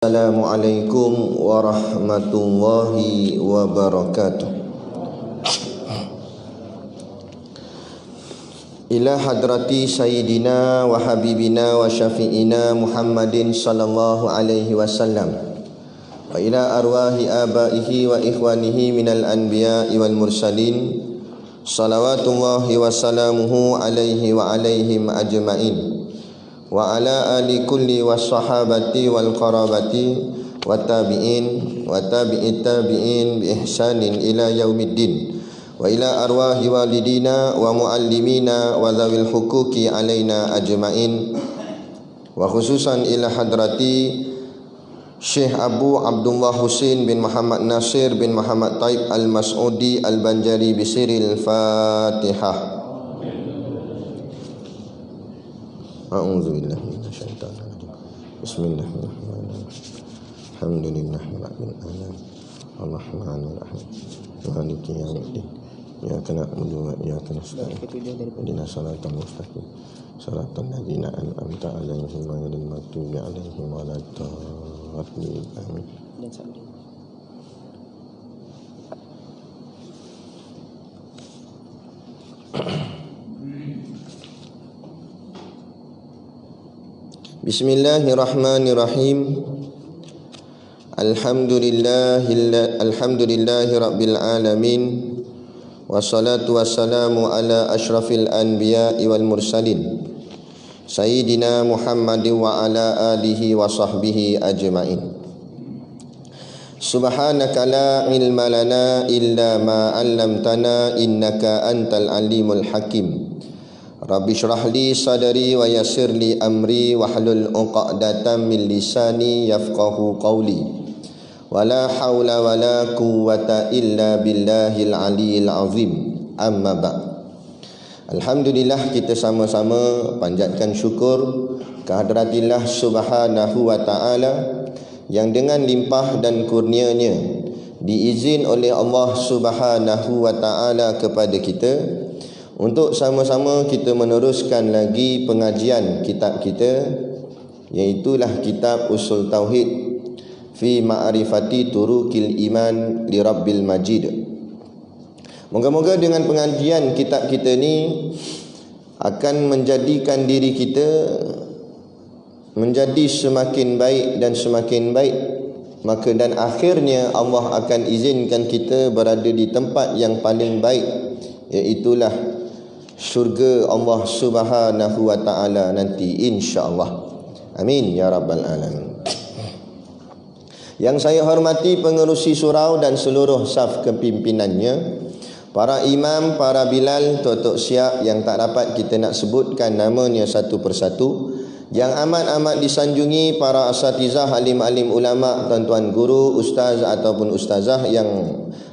Assalamualaikum warahmatullahi wabarakatuh. Ila hadrati sayyidina wa habibina wa syafi'ina Muhammadin sallallahu alaihi wasallam wa ila arwahi abaihi wa ikhwanihi minal anbiya'i wal mursalin salawatullahi wa salamuhu alaihi wa alaihim ajma'in wa ala ali kulli wassahabati wal qarabati wa tabi'in wa tabi'it tabi'in bi ihsanin ila yaumiddin wa ila arwahi walidina wa muallimina wa dhawil huquqi alaina ajma'in wa khususan ila hadrati Syekh Abu Abdullah Husin bin Muhammad Nasir bin Muhammad Taib Al-Mas'udi Al-Banjari bisiril Fatihah. A'udzubillahi minasyaitonir rajim. Bismillahirrahmanirrahim. Alhamdulillahirabbil alamin. Arrahmanir rahim. Maliki yaumiddin. Iyyaka na'budu wa iyyaka nasta'in. Ihdinas siratal mustaqim. Shiratal ladzina an'amta 'alaihim ghairil maghdubi 'alaihim waladdallin. Amin. Bismillahirrahmanirrahim. Alhamdulillahi rabbil alamin. Wassalatu wassalamu ala asyrafil anbiya'i wal mursalin Sayyidina Muhammadin wa ala alihi wa sahbihi ajma'in. Subhanaka la ilma lana illa ma 'allamtana innaka antal alimul hakim. Rabbi shrah li sadri wa yassir li amri wahlul 'uqdatam min lisani yafqahu qawli. Wala haula wala quwwata illa billahil aliyil azim. Amma ba'. Alhamdulillah, kita sama-sama panjatkan syukur kehadраtillah subhanahu wa ta'ala yang dengan limpah dan kurnianya diizin oleh Allah subhanahu wa ta'ala kepada kita untuk sama-sama kita meneruskan lagi pengajian kitab kita, iaitulah kitab Usul Tauhid fi ma'rifati turuqil iman li Rabbil Majid. Moga-moga dengan pengajian kitab kita ni akan menjadikan diri kita menjadi semakin baik dan semakin baik, maka dan akhirnya Allah akan izinkan kita berada di tempat yang paling baik, iaitulah syurga Allah subhanahu wa ta'ala nanti, insya-Allah. Amin ya rabbal alamin. Yang saya hormati pengerusi surau dan seluruh saf kepimpinannya, para imam, para bilal, tok-tok siap yang tak dapat kita nak sebutkan namanya satu persatu, yang amat-amat disanjungi para asatizah, alim-alim ulama, tuan-tuan guru, ustaz ataupun ustazah yang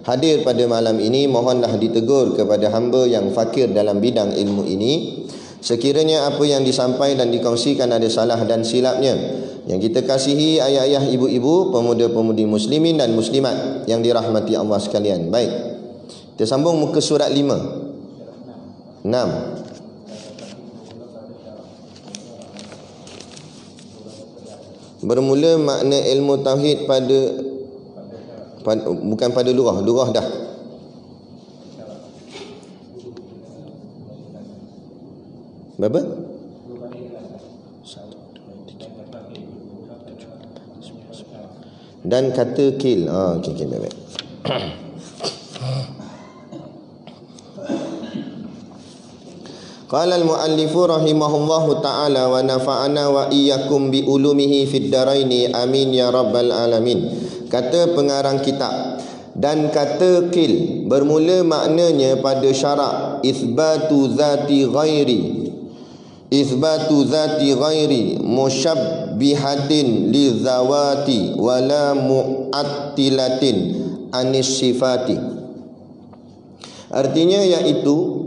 hadir pada malam ini, mohonlah ditegur kepada hamba yang fakir dalam bidang ilmu ini. Sekiranya apa yang disampaikan dan dikongsikan ada salah dan silapnya, yang kita kasihi ayah-ayah, ibu-ibu, pemuda-pemudi muslimin dan muslimat yang dirahmati Allah sekalian. Baik, kita sambung muka surat 5 6. Bermula makna ilmu tauhid pada bukan pada lurah dah. Berapa? Dan kata kil. Okey, baik. Qala al-muallifu rahimahullahu ta'ala wa nafa'ana wa iyyakum bi ulumihi fid daraini amin ya rabbal alamin. Kata pengarang kitab, dan kata kil bermula maknanya pada syarak isbatu zati ghairi musyabbihatin li zawati wala mu'attilatin anis sifati. Artinya iaitu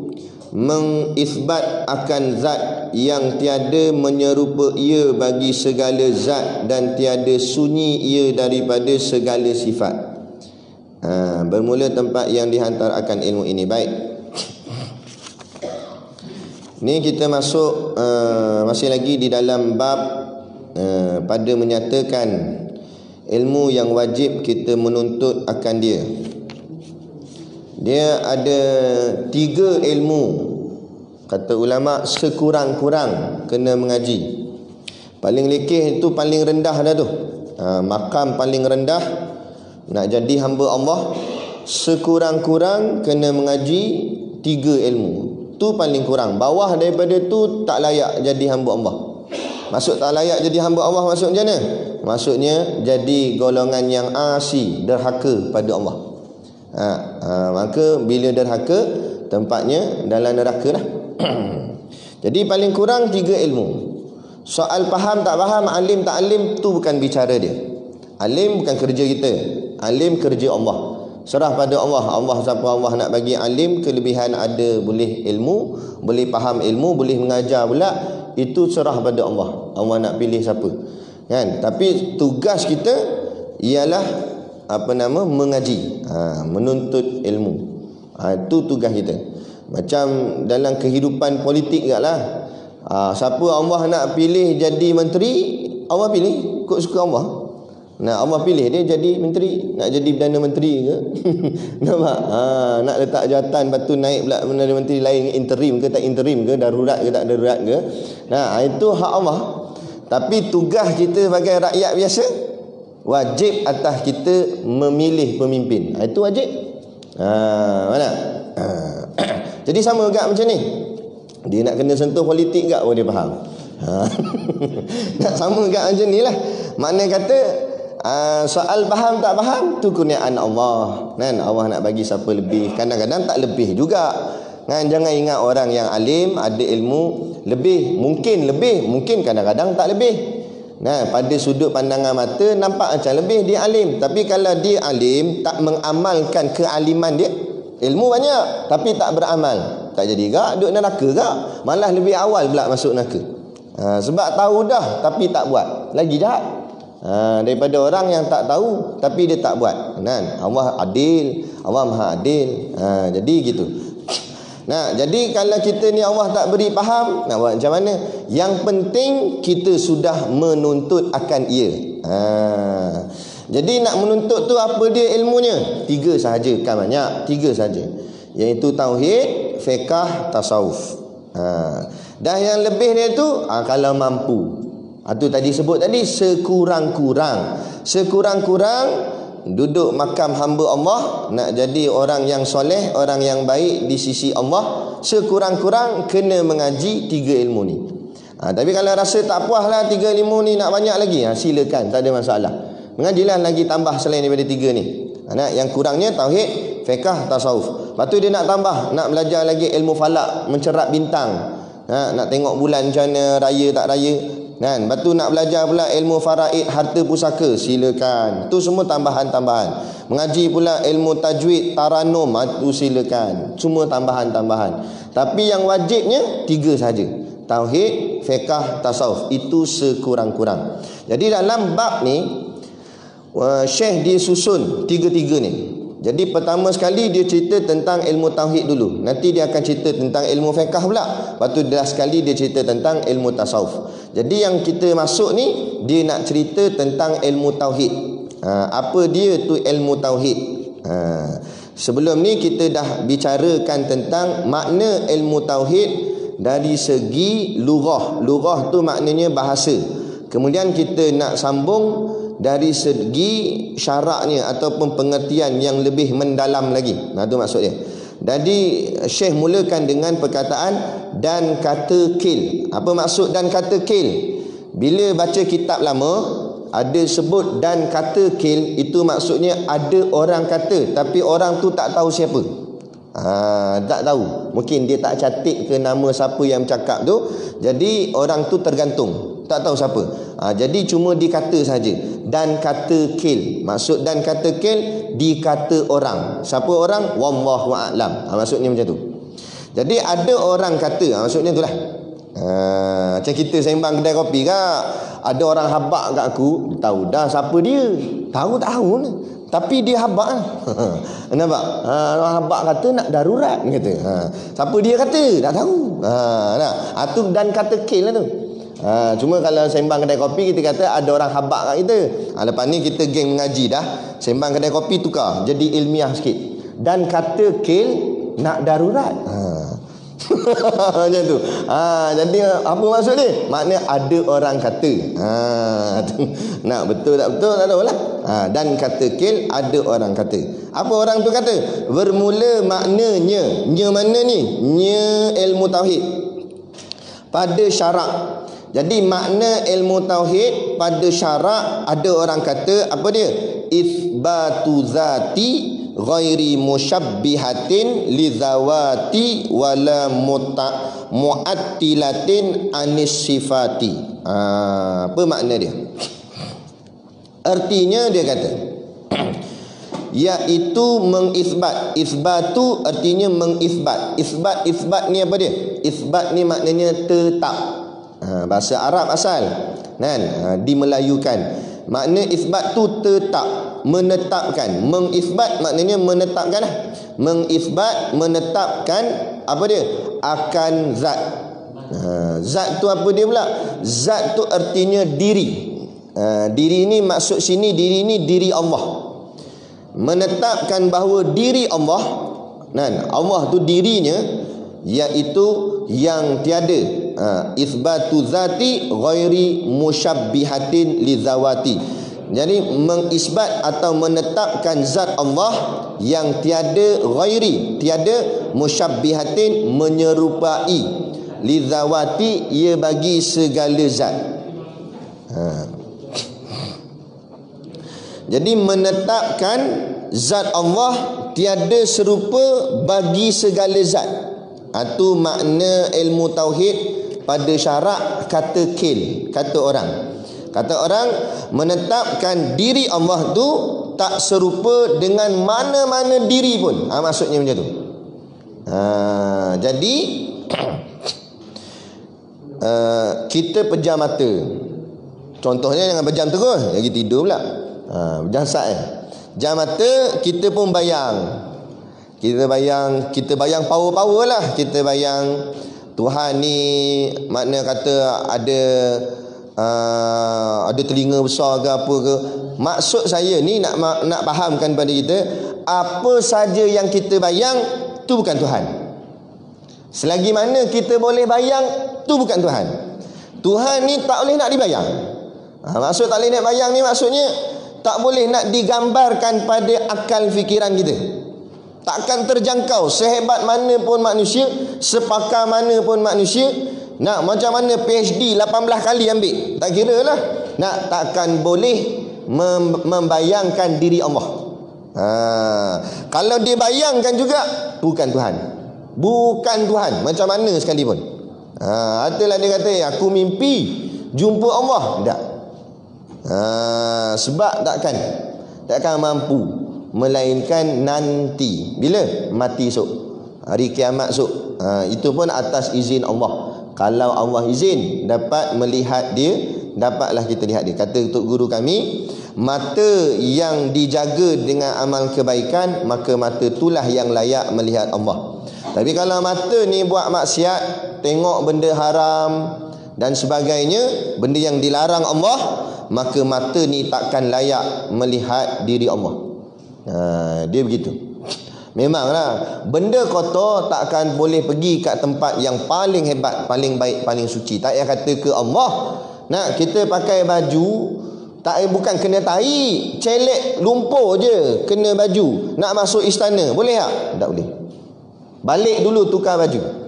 mengisbat akan zat yang tiada menyerupa ia bagi segala zat dan tiada sunyi ia daripada segala sifat. Bermula tempat yang dihantar akan ilmu ini. Baik, ni kita masuk masih lagi di dalam bab pada menyatakan ilmu yang wajib kita menuntut akan dia. Dia ada 3 ilmu, kata ulama, sekurang-kurang kena mengaji. Paling lekeh itu paling rendah dah tu. Makam paling rendah nak jadi hamba Allah, sekurang-kurang kena mengaji 3 ilmu. Tu paling kurang. Bawah daripada tu tak layak jadi hamba Allah. Maksud tak layak jadi hamba Allah maksud macam mana? Maksudnya jadi golongan yang asi, derhaka pada Allah. Maka bila derhaka, tempatnya dalam neraka lah. Jadi paling kurang 3 ilmu. Soal faham tak faham, alim tak alim, tu bukan bicara dia. Alim bukan kerja kita, alim kerja Allah. Serah pada Allah. Allah siapa Allah nak bagi alim, kelebihan ada, boleh ilmu, boleh faham ilmu, boleh mengajar pula, itu serah pada Allah. Allah nak pilih siapa, kan? Tapi tugas kita ialah mengaji, menuntut ilmu. Itu tugas kita. Macam dalam kehidupan politik juga siapa Allah nak pilih jadi menteri, Allah pilih ikut suka Allah. Nah, Allah pilih dia jadi menteri, nak jadi Perdana Menteri ke? Nampak? Nak letak jawatan, lepas tu naik pula Perdana Menteri lain, interim ke tak interim ke, darurat ke tak darurat ke. Nah, itu hak Allah. Tapi tugas kita sebagai rakyat biasa, wajib atas kita memilih pemimpin. Itu wajib. Mana? Jadi sama juga macam ni. Dia nak kena sentuh politik juga, dia faham. Nak sama juga macam ni lah. Makna kata soal faham tak faham, tu kurniaan Allah, kan? Allah nak bagi siapa lebih, kadang-kadang tak lebih juga, kan? Jangan ingat orang yang alim ada ilmu lebih, mungkin kadang-kadang tak lebih. Nah, pada sudut pandangan mata nampak macam lebih dia alim, tapi kalau dia alim tak mengamalkan kealiman dia, ilmu banyak tapi tak beramal, tak jadi gak duduk neraka gak, malah lebih awal pula masuk neraka. Sebab tahu dah tapi tak buat, lagi jahat daripada orang yang tak tahu tapi dia tak buat, kan? Allah adil, Allah maha adil. Jadi gitu. Nah, jadi kalau kita ni Allah tak beri faham, nak buat macam mana? Yang penting kita sudah menuntut akan ia. Jadi nak menuntut tu apa dia ilmunya? 3 sahaja, kan banyak, 3 sahaja. Iaitu tauhid, fiqh, tasawuf. Dan yang lebih dia tu kalau mampu. Itu tadi sebut tadi, sekurang-kurang duduk makam hamba Allah, nak jadi orang yang soleh, orang yang baik di sisi Allah, sekurang-kurang kena mengaji 3 ilmu ni. Tapi kalau rasa tak puas lah 3 ilmu ni, nak banyak lagi, silakan, tak ada masalah. Mengajilah lagi tambah selain daripada 3 ni. Yang kurangnya tauhid, fiqh, tasawuf. Lepas tu dia nak tambah, nak belajar lagi ilmu falak, mencerap bintang. Nak tengok bulan macam mana, raya tak raya, kan? Lepas tu nak belajar pula ilmu faraid, harta pusaka, silakan. Tu semua tambahan-tambahan. Mengaji pula ilmu tajwid, taranum, tu silakan. Semua tambahan-tambahan. Tapi yang wajibnya 3 saja. Tauhid, fiqh, tasawuf. Itu sekurang-kurang. Jadi dalam bab ni Syekh dia susun 3-3 ni. Jadi pertama sekali dia cerita tentang ilmu tauhid dulu. Nanti dia akan cerita tentang ilmu fiqh pula. Lepas tu dah sekali dia cerita tentang ilmu tasawuf. Jadi yang kita masuk ni, dia nak cerita tentang ilmu tauhid. Apa dia tu ilmu tauhid? Sebelum ni kita dah bicarakan tentang makna ilmu tauhid dari segi lughah. Lughah tu maknanya bahasa. Kemudian kita nak sambung dari segi syaraknya ataupun pengertian yang lebih mendalam lagi. Itu maksud dia. Jadi Syekh mulakan dengan perkataan dan kata kil. Apa maksud dan kata kil? Bila baca kitab lama ada sebut dan kata kil, itu maksudnya ada orang kata tapi orang tu tak tahu siapa. Tak tahu. Mungkin dia tak catat ke nama siapa yang cakap tu. Jadi orang tu tergantung, tak tahu siapa. Jadi cuma dikata saja. Dan kata kil. Maksud dan kata kil, dikata orang. Siapa orang? Wallahu a'lam. Maksudnya macam tu. Jadi ada orang kata, maksudnya itulah. Macam kita sembang kedai kopi kak, ada orang habak kat aku, tahu dah siapa dia. Tahu ni. Tapi dia habak lah. Nampak? Orang habak kata nak darurat kata. Siapa dia kata? Tak tahu. Tu dan kata kil lah tu. Cuma kalau sembang kedai kopi kita kata ada orang habak kat kita. Lepas ni kita geng mengaji dah. Sembang kedai kopi tukar. Jadi ilmiah sikit. Dan kata kil nak darurat. Macam tu. Jadi apa maksud dia? Maknanya ada orang kata. Nak betul tak betul tak tahulah. Dan kata kil ada orang kata. Apa orang tu kata? Bermula maknanya. Nya mana ni? Nya ilmu tauhid. Pada syarak. Jadi makna ilmu tauhid pada syarak ada orang kata apa dia? Itsbatu zati ghairi musyabbihatin li zawati wala mu'attilatin anis sifati. Apa makna dia? Artinya dia kata iaitu mengisbat. Isbatu artinya mengisbat. Isbat ni apa dia? Isbat ni maknanya tetap. Bahasa Arab asal kan, dimelayukan. Makna isbat tu tetap, menetapkan. Mengisbat maknanya menetapkan. Mengisbat menetapkan apa dia? Akan zat. Zat tu apa dia pula? Zat tu artinya diri. Diri ni maksud sini diri ni diri Allah. Menetapkan bahawa diri Allah, kan? Allah tu dirinya iaitu yang tiada. Isbatu zati ghairi musyabbihatin li zawati. Jadi mengisbat atau menetapkan zat Allah yang tiada ghairi, tiada musyabbihatin menyerupai li zawati ia bagi segala zat. Jadi menetapkan zat Allah tiada serupa bagi segala zat. Itu makna ilmu tauhid pada syarak kata kil, kata orang. Kata orang menetapkan diri Allah tu tak serupa dengan mana-mana diri pun. Maksudnya macam tu. Jadi kita pejam mata. Contohnya jangan pejam terus, lagi tidur pula. Pejam sat. Jam mata kita pun bayang. Kita bayang power-power lah. Kita bayang Tuhan ni makna kata ada telinga besar ke apa ke. Maksud saya ni nak fahamkan pada kita, apa saja yang kita bayang tu bukan Tuhan. Selagi mana kita boleh bayang, tu bukan Tuhan. Tuhan ni tak boleh nak dibayang. Maksud tak boleh nak bayang ni maksudnya tak boleh nak digambarkan pada akal fikiran kita. Takkan terjangkau sehebat mana pun manusia, sepakar mana pun manusia. Nak macam mana PhD 18 kali ambil, tak kira lah. Nak takkan boleh membayangkan diri Allah. Kalau dia bayangkan juga, bukan Tuhan. Bukan Tuhan, macam mana sekalipun. Itulah dia kata, aku mimpi jumpa Allah. Tak. Sebab takkan mampu. Melainkan nanti. Bila? Mati esok, hari kiamat esok. Itu pun atas izin Allah. Kalau Allah izin dapat melihat dia, dapatlah kita lihat dia. Kata untuk guru kami, mata yang dijaga dengan amal kebaikan, maka mata itulah yang layak melihat Allah. Tapi kalau mata ni buat maksiat, tengok benda haram dan sebagainya, benda yang dilarang Allah, maka mata ni takkan layak melihat diri Allah. Dia begitu. Memanglah benda kotor takkan boleh pergi kat tempat yang paling hebat, paling baik, paling suci. Tak payah kata ke Allah. Nak kita pakai baju, tak bukan kena tahi, celek lumpur je kena baju. Nak masuk istana boleh tak? Tak boleh. Balik dulu tukar baju.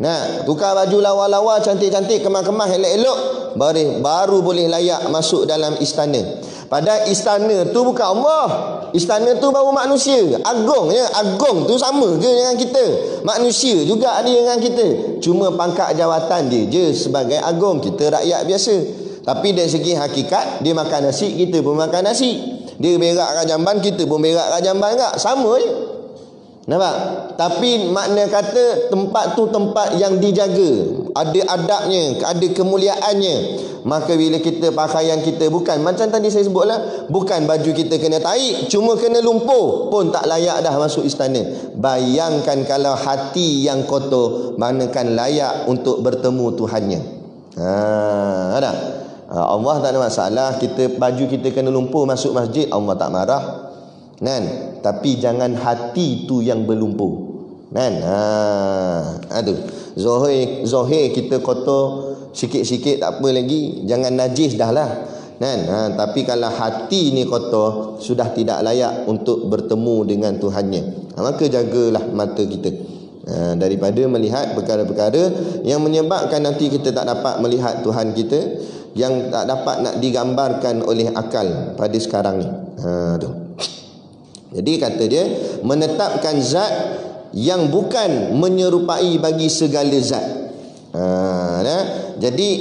Nah, tukar baju lawa-lawa, cantik-cantik, kemas-kemas, elok-elok, baru boleh layak masuk dalam istana. Padahal istana tu bukan Allah. Istana tu baru manusia. Agungnya, agung tu sama ke dengan kita? Manusia juga ada dengan kita. Cuma pangkat jawatan dia je sebagai agung, kita rakyat biasa. Tapi dari segi hakikat, dia makan nasi, kita pun makan nasi. Dia berak kat jamban, kita pun berak kat jamban juga. Sama je. Nampak? Tapi makna kata tempat tu tempat yang dijaga, ada adabnya, ada kemuliaannya. Maka bila kita pakaian kita bukan macam tadi saya sebutlah, bukan baju kita kena taik, cuma kena lumpur pun tak layak dah masuk istana. Bayangkan kalau hati yang kotor, manakan layak untuk bertemu Tuhannya. Ada. Allah tak ada masalah. Baju kita kena lumpur masuk masjid, Allah tak marah. Kan? Tapi jangan hati tu yang berlumpur. Kan? Tu. Zahir kita kotor sikit-sikit tak apa lagi, jangan najis dah lah. Kan? Tapi kalau hati ni kotor, sudah tidak layak untuk bertemu dengan Tuhannya. Maka jagalah mata kita daripada melihat perkara-perkara yang menyebabkan nanti kita tak dapat melihat Tuhan kita, yang tak dapat nak digambarkan oleh akal pada sekarang ni. Tu. Jadi kata dia, menetapkan zat yang bukan menyerupai bagi segala zat. Jadi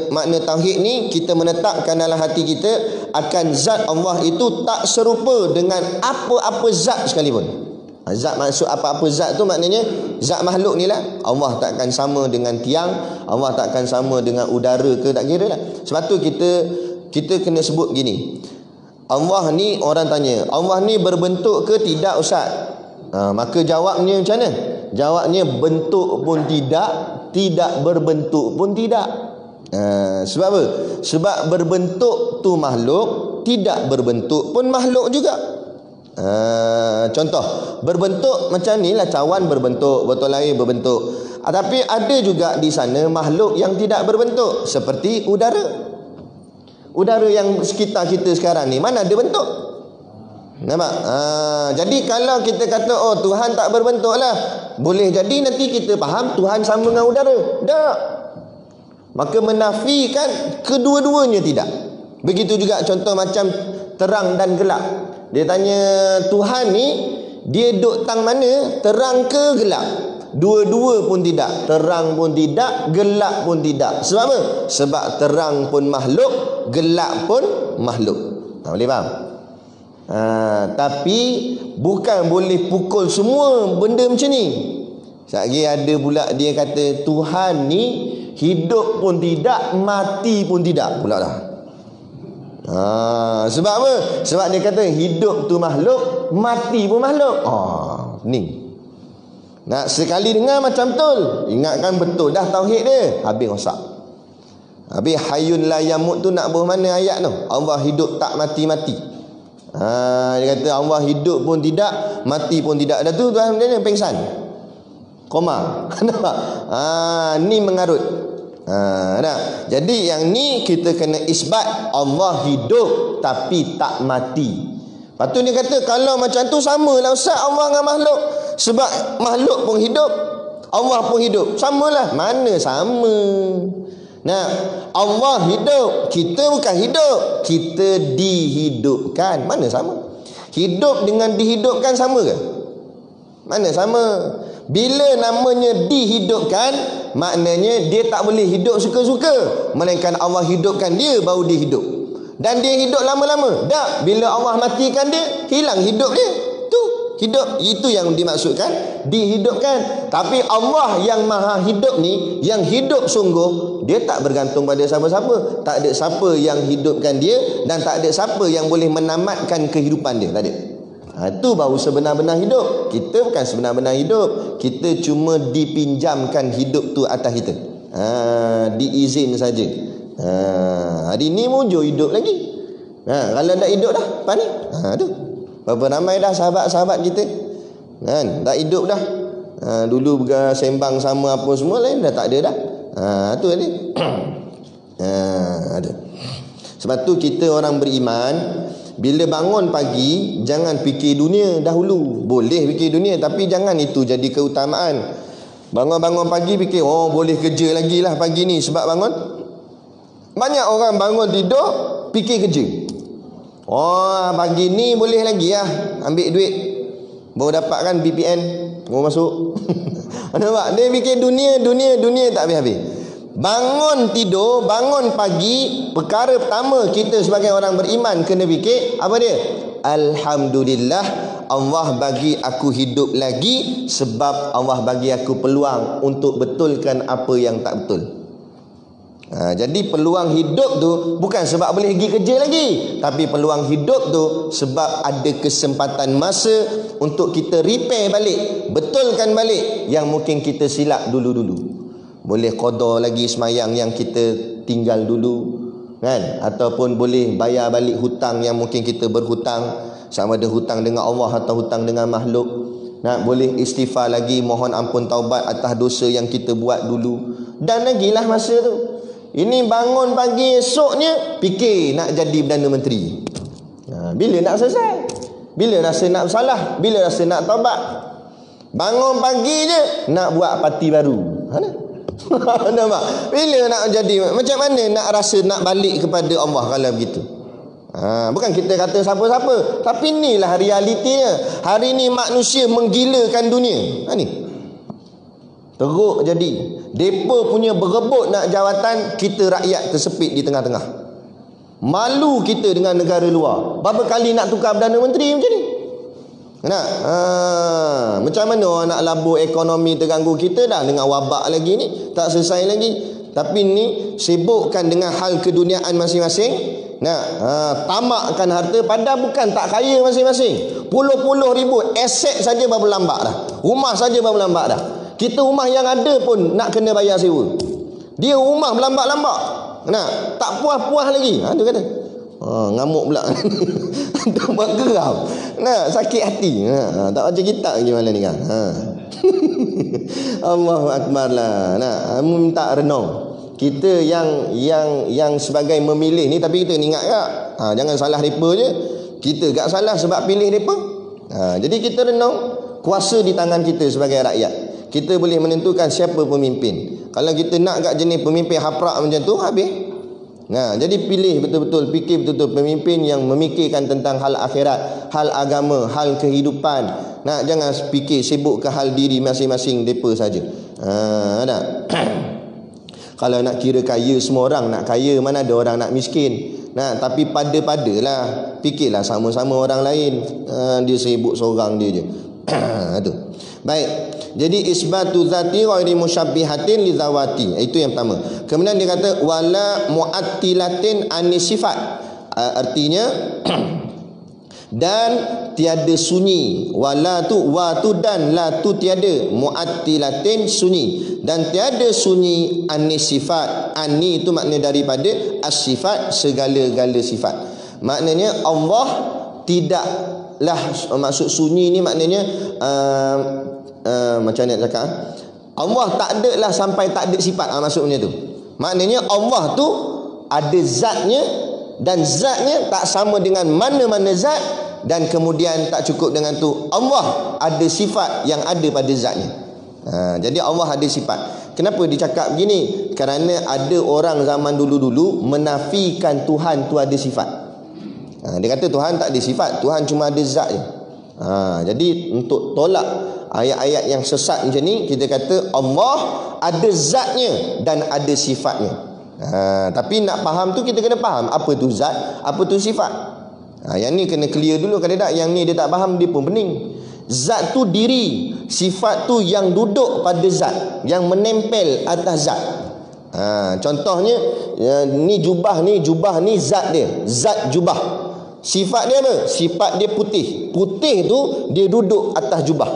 makna tauhid ni, kita menetapkan dalam hati kita akan zat Allah itu tak serupa dengan apa-apa zat sekalipun. Zat maksud apa-apa zat tu maknanya zat makhluk ni lah. Allah takkan sama dengan tiang, Allah takkan sama dengan udara ke, tak kira lah. Sebab tu kita kena sebut gini, Allah ni, orang tanya, Allah ni berbentuk ke tidak Ustaz? Maka jawabnya macam mana? Jawabnya bentuk pun tidak, tidak berbentuk pun tidak. Sebab apa? Sebab berbentuk tu makhluk, tidak berbentuk pun makhluk juga. Contoh, berbentuk macam ni lah, cawan berbentuk, botol air berbentuk. Tapi ada juga di sana makhluk yang tidak berbentuk, seperti udara. Udara yang sekitar kita sekarang ni, mana ada bentuk? Nampak? Jadi kalau kita kata, oh Tuhan tak berbentuk lah, boleh jadi nanti kita faham Tuhan sama dengan udara. Tak. Maka menafikan kedua-duanya tidak. Begitu juga contoh macam terang dan gelap. Dia tanya, Tuhan ni dia duduk tang mana? Terang ke gelap? Dua-dua pun tidak. Terang pun tidak, gelap pun tidak. Sebab apa? Sebab terang pun makhluk, gelap pun makhluk. Boleh faham? Tapi bukan boleh pukul semua benda macam ni. Sekali ada pula dia kata Tuhan ni hidup pun tidak, mati pun tidak pula dah. Sebab apa? Sebab dia kata hidup tu makhluk, mati pun makhluk. Ni nak sekali dengar macam betul, ingatkan betul dah tauhid dia, habis rosak. Habis hayyun la yamut tu nak bawa mana ayat tu? Allah hidup tak mati-mati. Dia kata Allah hidup pun tidak, mati pun tidak. Dah tu Tuhan dia pengsan, koma. Nampak? Ni mengarut. Jadi yang ni kita kena isbat Allah hidup tapi tak mati. Lepas tu dia kata kalau macam tu samalah Ustaz Allah dengan makhluk. Sebab makhluk pun hidup, Allah pun hidup. Samalah. Mana sama? Nah, Allah hidup, kita bukan hidup, kita dihidupkan. Mana sama? Hidup dengan dihidupkan sama ke? Mana sama? Bila namanya dihidupkan, maknanya dia tak boleh hidup suka-suka, melainkan Allah hidupkan dia baru dia hidup. Dan dia hidup lama-lama. Tak, bila Allah matikan dia, hilang hidup dia. Tu hidup, itu yang dimaksudkan dihidupkan. Tapi Allah yang maha hidup ni, yang hidup sungguh, dia tak bergantung pada siapa-siapa. Tak ada siapa yang hidupkan dia, dan tak ada siapa yang boleh menamatkan kehidupan dia. Tak ada. Itu baru sebenar-benar hidup. Kita bukan sebenar-benar hidup, kita cuma dipinjamkan hidup tu atas kita. Diizin saja. Hari ni muncul hidup lagi. Kalau tak hidup dah, apa ni? Tu. Berapa ramai dah sahabat-sahabat kita kan, tak hidup dah. Dulu sembang sama apa semua lain dah tak ada dah. Tu tadi. Ada. Sebab tu kita orang beriman, bila bangun pagi jangan fikir dunia dahulu. Boleh fikir dunia, tapi jangan itu jadi keutamaan. Bangun-bangun pagi fikir, oh boleh kerja lagi lah pagi ni sebab bangun. Banyak orang bangun tidur fikir kerja. Oh pagi ni boleh lagi lah ambil duit, baru dapat kan BPN, baru masuk. Nampak? Dia fikir dunia tak habis-habis. Bangun tidur, bangun pagi, perkara pertama kita sebagai orang beriman kena fikir apa dia? Alhamdulillah Allah bagi aku hidup lagi, sebab Allah bagi aku peluang untuk betulkan apa yang tak betul. Jadi peluang hidup tu bukan sebab boleh pergi kerja lagi, tapi peluang hidup tu sebab ada kesempatan masa untuk kita repair balik, betulkan balik yang mungkin kita silap dulu-dulu. Boleh qada lagi semayang yang kita tinggal dulu. kan, ataupun boleh bayar balik hutang yang mungkin kita berhutang, sama ada hutang dengan Allah atau hutang dengan makhluk. Boleh istighfar lagi, mohon ampun taubat atas dosa yang kita buat dulu. Dan lagilah masa tu. Ini bangun pagi esoknya fikir nak jadi Perdana Menteri. Bila nak selesai? Bila rasa nak bersalah? Bila rasa nak taubat? Bangun pagi je nak buat parti baru. Nampak? Bila nak jadi, macam mana nak rasa nak balik kepada Allah kalau begitu? Bukan kita kata siapa-siapa, tapi inilah realitinya. Hari ni manusia menggilakan dunia. Ni teruk jadi. Depa punya berebut nak jawatan, kita rakyat tersepit di tengah-tengah. Malu kita dengan negara luar. Berapa kali nak tukar Perdana Menteri macam ni? Macam mana orang nak labur ekonomi terganggu, kita dah dengan wabak lagi ni, tak selesai lagi. Tapi ni sibukkan dengan hal keduniaan masing-masing. Tamakkan harta, padahal bukan tak kaya masing-masing. Puluh-puluh ribu aset saja berapa lambak dah. Rumah saja berapa lambak dah. Kita rumah yang ada pun nak kena bayar sewa. Dia rumah berlambak-lambak. Tak puas-puas lagi. Tu kata. Ngamuk pula. Tak buat geram. Sakit hati. Tak baca kitab lagi malam ni kan. Allahu Akbar lah. Minta renung. Kita yang sebagai memilih ni, tapi kita ingat tak? Jangan salah mereka je. Kita gak salah sebab pilih mereka. Jadi kita renung, kuasa di tangan kita sebagai rakyat. Kita boleh menentukan siapa pemimpin. Kalau kita nak gak jenis pemimpin haprak macam tu, habis. Jadi pilih betul-betul, fikir betul-betul pemimpin yang memikirkan tentang hal akhirat, hal agama, hal kehidupan. Jangan fikir sibuk ke hal diri masing-masing depa saja. Kalau nak kira kaya, semua orang nak kaya, mana ada orang nak miskin. Tapi padalah, fikirlah sama-sama orang lain. Dia sibuk seorang dia je. Tu. Baik. Jadi isbatu zati ghairi musyabbihatin li zawati. Itu yang pertama. Kemudian dia kata wala muattilatin anis sifat. Artinya dan tiada sunyi. Wala tu, wa tu dan la tu tiada. Muattilatin sunyi. Dan tiada sunyi anis sifat. Ani itu makna daripada as-sifat, segala-gala sifat. Maknanya Allah tidaklah, maksud sunyi ni maknanya macam mana nak cakap, Allah tak ada lah sampai tak ada sifat. Maksudnya tu, maknanya Allah tu ada zatnya, dan zatnya tak sama dengan mana-mana zat. Dan kemudian tak cukup dengan tu, Allah ada sifat yang ada pada zatnya. Jadi Allah ada sifat. Kenapa dicakap begini? Kerana ada orang zaman dulu-dulu menafikan Tuhan tu ada sifat. Dia kata Tuhan tak ada sifat, Tuhan cuma ada zat je. Jadi untuk tolak ayat-ayat yang sesat macam ni, kita kata Allah ada zatnya dan ada sifatnya. Tapi nak faham tu, kita kena faham apa tu zat, apa tu sifat. Yang ni kena clear dulu. Kalau tak, yang ni dia tak faham, dia pun pening. Zat tu diri, sifat tu yang duduk pada zat, yang menempel atas zat. Contohnya ni jubah ni zat dia, zat jubah. Sifat dia apa? Sifat dia putih. Putih tu dia duduk atas jubah.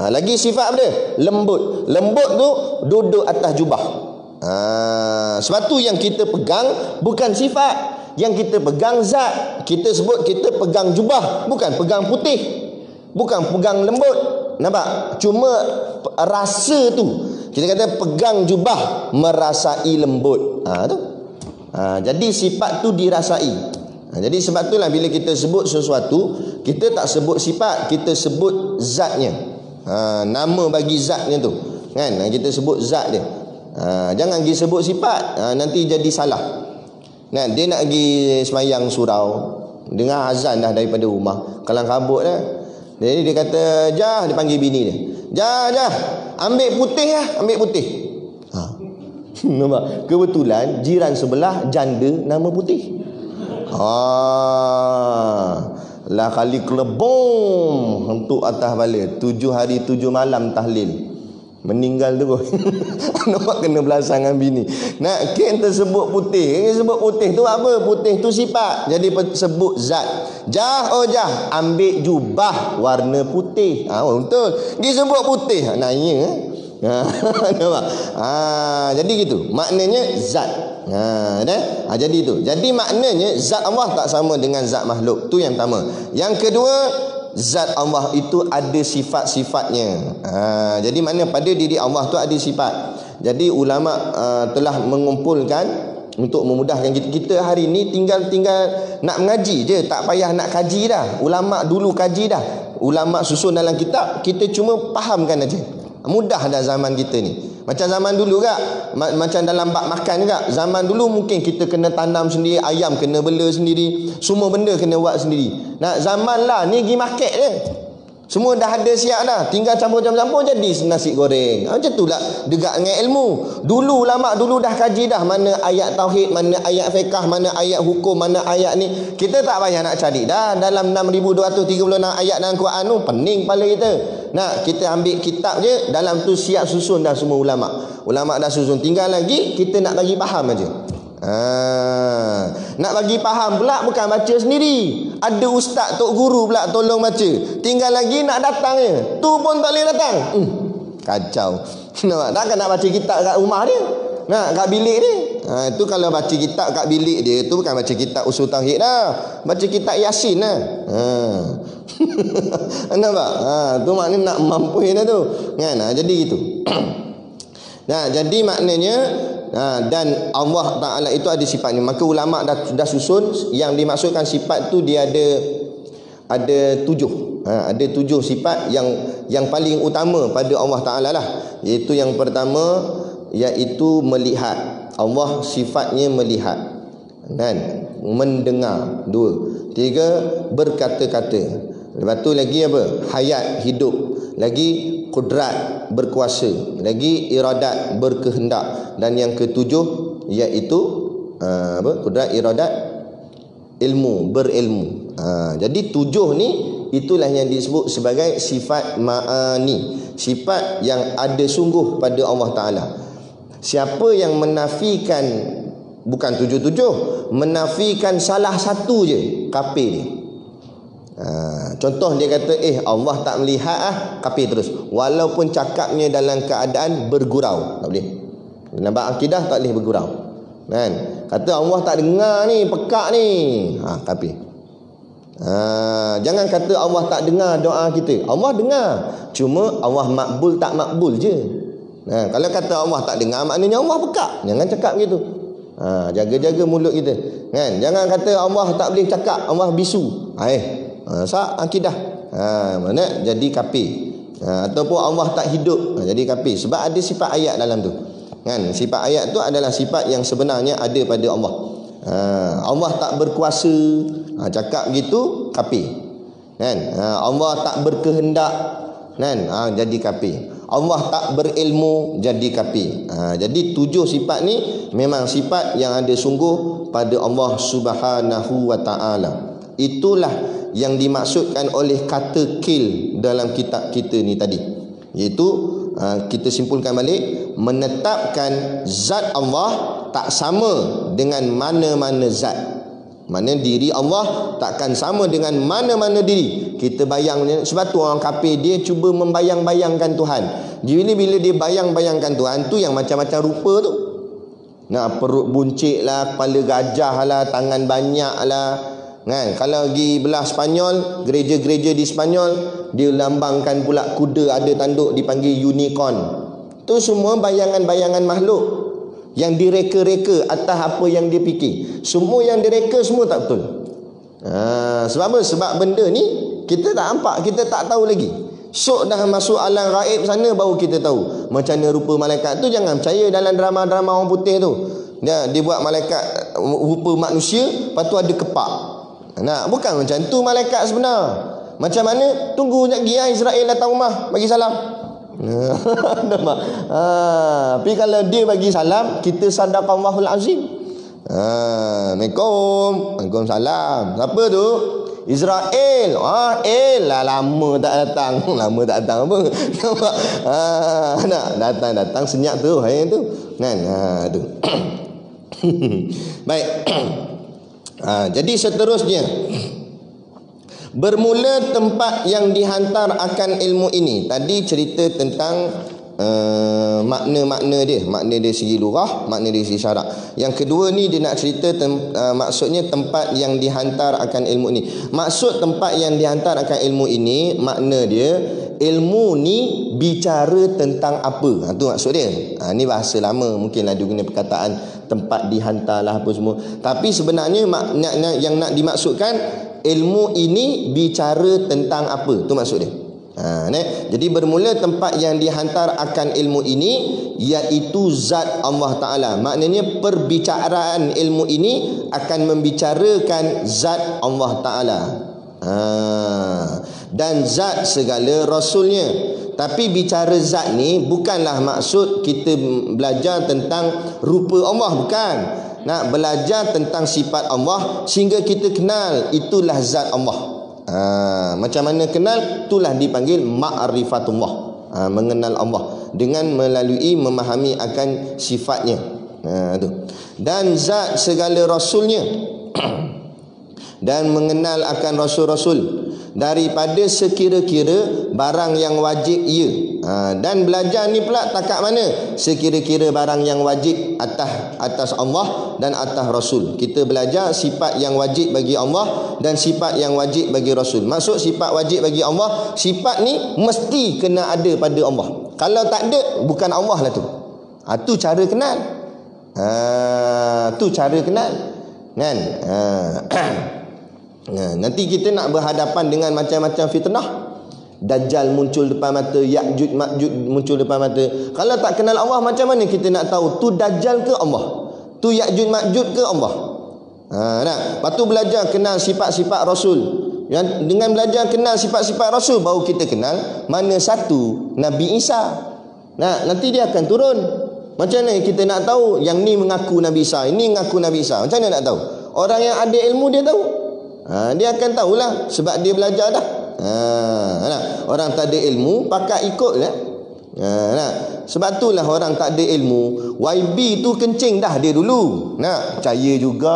Lagi sifat apa dia? Lembut. Lembut tu duduk atas jubah. Sebab tu yang kita pegang bukan sifat, yang kita pegang zat. Kita sebut kita pegang jubah, bukan pegang putih, bukan pegang lembut. Nampak? Cuma rasa tu. Kita kata pegang jubah, merasai lembut. Tu. Jadi sifat tu dirasai. Jadi sebab itulah bila kita sebut sesuatu, kita tak sebut sifat, kita sebut zatnya. Nama bagi zatnya tu, kan? Kita sebut zat dia. Jangan pergi sebut sifat, nanti jadi salah. Dia nak pergi semayang surau, dengar azan dah daripada rumah, kalang kabut dah. Jadi dia kata, Jah, dia panggil bini dia. Jah, ambil putih lah, ambil putih. Nampak? Kebetulan jiran sebelah janda nama putih. Lah kali kelebong untuk atas bala 7 hari 7 malam tahlil. Meninggal terus. Nampak kena belasang dengan bini. Nak ken tersebut putih. Sebut putih tu apa? Putih tu sifat. Jadi sebut zat. Jah, Jah, ambil jubah warna putih. Betul. Dia sebut putih. Nanya. Nampak? Jadi gitu. Maknanya zat. Jadi itu. Jadi maknanya zat Allah tak sama dengan zat makhluk. Tu yang pertama. Yang kedua, zat Allah itu ada sifat-sifatnya. Jadi maknanya pada diri Allah tu ada sifat. Jadi ulama telah mengumpulkan untuk memudahkan kita hari ni tinggal nak mengaji je, tak payah nak kaji dah. Ulama dulu kaji dah. Ulama susun dalam kitab, kita cuma fahamkan aja. Mudah dah zaman kita ni. Macam zaman dulu kak, macam dalam bab makan kak. Zaman dulu mungkin kita kena tanam sendiri, ayam kena bela sendiri, semua benda kena buat sendiri. Nah, zaman lah ni pergi market je. Semua dah ada siap dah, tinggal campur-campur jadi nasi goreng. Macam tu lah dekat dengan ilmu. Dulu ulama dulu dah kaji dah mana ayat tauhid, mana ayat fiqh, mana ayat hukum, mana ayat ni. Kita tak payah nak cari dah. Dalam 6236 ayat dalam Quran tu pening kepala kita. Nah, kita ambil kitab je, dalam tu siap susun dah semua ulama. Ulama dah susun, tinggal lagi kita nak bagi faham aja. Nak bagi faham pula bukan baca sendiri. Ada ustaz, tok guru pula tolong baca. Tinggal lagi nak datang je. Tu pun tak boleh datang. Kacau. Nampak? Takkan nak baca kitab kat rumah dia. Nah, kat bilik dia. Itu kalau baca kitab kat bilik dia tu bukan baca kitab usul tauhid dah. Baca kitab Yasin lah. Nampak? Tu maknanya nak mampu dah tu. Kan? Jadi gitu. Nah, jadi maknanya dan Allah Ta'ala itu ada sifat ni. Maka ulama dah susun yang dimaksudkan sifat tu dia ada 7. Ada 7 sifat yang paling utama pada Allah Ta'ala lah. Iaitu yang pertama iaitu melihat. Allah sifatnya melihat, kan? Mendengar. 2. 3 berkata-kata. Lepas tu lagi apa? Hayat, hidup. Lagi kudrat, berkuasa. Lagi iradat, berkehendak. Dan yang ketujuh iaitu kudrat, iradat, ilmu, berilmu. Jadi 7 ni itulah yang disebut sebagai sifat ma'ani, sifat yang ada sungguh pada Allah Ta'ala. Siapa yang menafikan, bukan 7, menafikan salah satu je, kafir dia. Contoh dia kata Allah tak melihat kafir terus, walaupun cakapnya dalam keadaan bergurau. Tak boleh. Nampak akidah tak boleh bergurau, kan? Kata Allah tak dengar ni, pekak ni, kafir. Jangan kata Allah tak dengar doa kita. Allah dengar, cuma Allah makbul tak makbul je. Kalau kata Allah tak dengar, maknanya Allah pekak. Jangan cakap begitu. Jaga-jaga mulut kita, kan? Jangan kata Allah tak boleh cakap, Allah bisu. Sah akidah. Mana jadi kafir. Ataupun Allah tak hidup, jadi kafir. Sebab ada sifat ayat dalam tu, kan? Sifat ayat tu adalah sifat yang sebenarnya ada pada Allah. Allah tak berkuasa, cakap gitu kafir, kan? Allah tak berkehendak, kan? Jadi kafir. Allah tak berilmu, jadi kafir. Jadi 7 sifat ni memang sifat yang ada sungguh pada Allah Subhanahu wa Ta'ala. Itulah yang dimaksudkan oleh kata kil dalam kitab kita ni tadi. Iaitu kita simpulkan balik, menetapkan zat Allah tak sama dengan mana-mana zat. Mana diri Allah takkan sama dengan mana-mana diri. Kita bayang, sebab tu orang kafir dia cuba membayang-bayangkan Tuhan. Bila dia bayang-bayangkan Tuhan tu yang macam-macam rupa tu. Perut buncit lah, kepala gajah lah, tangan banyak lah, kan? Kalau pergi belah Spanyol, gereja-gereja di Spanyol, dia lambangkan pula kuda ada tanduk dipanggil unicorn. Tu semua bayangan-bayangan makhluk yang direka-reka atas apa yang dia fikir. Semua yang direka semua tak betul. Sebab apa? Sebab benda ni kita tak nampak, kita tak tahu lagi. Sok dah masuk alam gaib sana baru kita tahu macam mana rupa malaikat tu. Jangan percaya dalam drama-drama orang putih tu. Dia buat malaikat rupa manusia, lepas tu ada kepak. Bukan macam tu malaikat sebenar. Macam mana? Tunggu sekejap lagi Israel datang rumah bagi salam. Tapi kalau dia bagi salam, kita sadaqallahul azim. Assalamualaikum. Waalaikumsalam. Siapa tu? Israel. Lah lama tak datang. Lama tak datang apa? Nak datang senyap tu tu. Kan? Tu. Baik. Jadi seterusnya, bermula tempat yang dihantar akan ilmu ini. Tadi cerita tentang makna dia segi lurah, makna dia segi syarak. Yang kedua ni dia nak cerita maksudnya tempat yang dihantar akan ilmu ni. Maksud tempat yang dihantar akan ilmu ini, makna dia ilmu ni bicara tentang apa. Tu maksud dia. Ni bahasa lama, mungkinlah dia guna perkataan tempat dihantar lah apa semua. Tapi sebenarnya yang nak dimaksudkan, ilmu ini bicara tentang apa. Tu maksud dia. Jadi bermula tempat yang dihantar akan ilmu ini iaitu zat Allah Ta'ala. Maknanya perbicaraan ilmu ini akan membicarakan zat Allah Ta'ala, dan zat segala Rasulnya. Tapi bicara zat ni bukanlah maksud kita belajar tentang rupa Allah, bukan. Nak belajar tentang sifat Allah sehingga kita kenal itulah zat Allah. Macam mana kenal? Itulah dipanggil ma'rifatullah, mengenal Allah dengan melalui memahami akan sifatnya. Tu. Dan zat segala Rasulnya dan mengenal akan Rasul-Rasul daripada sekira-kira barang yang wajib ia. Dan belajar ni pula takat mana? Sekira-kira barang yang wajib atas Allah dan atas Rasul. Kita belajar sifat yang wajib bagi Allah dan sifat yang wajib bagi Rasul. Maksud sifat wajib bagi Allah, sifat ni mesti kena ada pada Allah. Kalau tak ada, bukan Allah lah tu. Tu cara kenal. Tu cara kenal, kan? Nanti kita nak berhadapan dengan macam-macam fitnah. Dajjal muncul depan mata, Ya'juj Ma'juj muncul depan mata. Kalau tak kenal Allah, macam mana kita nak tahu tu Dajjal ke Allah, tu Ya'juj Ma'juj ke Allah? Lepas tu belajar kenal sifat-sifat Rasul. Dengan belajar kenal sifat-sifat Rasul, baru kita kenal mana satu Nabi Isa. Nanti dia akan turun. Macam mana kita nak tahu yang ni mengaku Nabi Isa, ini mengaku Nabi Isa? Macam mana nak tahu? Orang yang ada ilmu dia tahu. Dia akan tahulah sebab dia belajar dah. Orang tak ada ilmu pakat ikut lah. Sebab itulah orang tak ada ilmu, YB tu kencing dah dia dulu. Percaya juga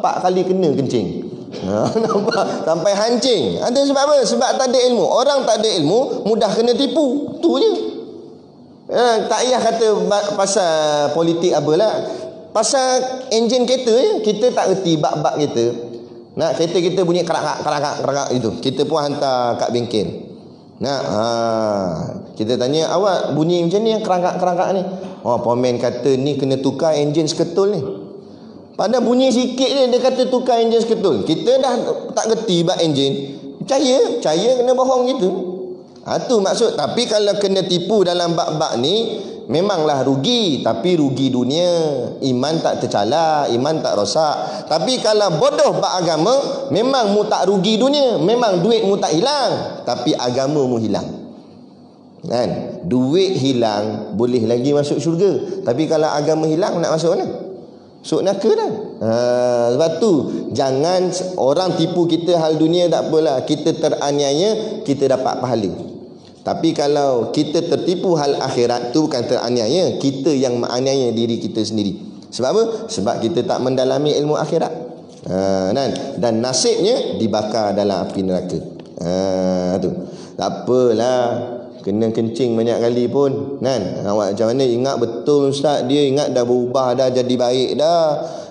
4 kali kena kencing. Nampak? Sampai hancing. Ada sebab apa? Sebab tak ada ilmu. Orang tak ada ilmu mudah kena tipu. Tu je. Tak payah kata pasal politik apalah. Pasal enjin kereta je, kita tak reti bab-bab kereta. Kereta kita bunyi kerak itu, kita pun hantar kat bengkel. Kita tanya, awak bunyi macam ni yang kerak ni? Pomen kata ni kena tukar enjin seketul ni. Padahal bunyi sikit je dia kata tukar enjin seketul. Kita dah tak reti bab enjin. Percaya kena bohong gitu. Tu maksud. Tapi kalau kena tipu dalam bab-bab ni, memanglah rugi, tapi rugi dunia. Iman tak tercalar, iman tak rosak. Tapi kalau bodoh bab agama, memang mu tak rugi dunia, memang duit mu tak hilang, tapi agama mu hilang. Kan? Duit hilang boleh lagi masuk syurga, tapi kalau agama hilang nak masuk mana? Masuk neraka dah. Sebab tu jangan orang tipu kita hal dunia, tak apalah, kita teraniaya, kita dapat pahala. Tapi kalau kita tertipu hal akhirat, tu bukan teraniaya, kita yang menganiaya diri kita sendiri. Sebab apa? Sebab kita tak mendalami ilmu akhirat. Dan nasibnya dibakar dalam api neraka. Tu. Tak apalah, kena kencing banyak kali pun, kan? Awak macam mana? Ingat betul ustaz, dia ingat dah berubah dah, jadi baik dah.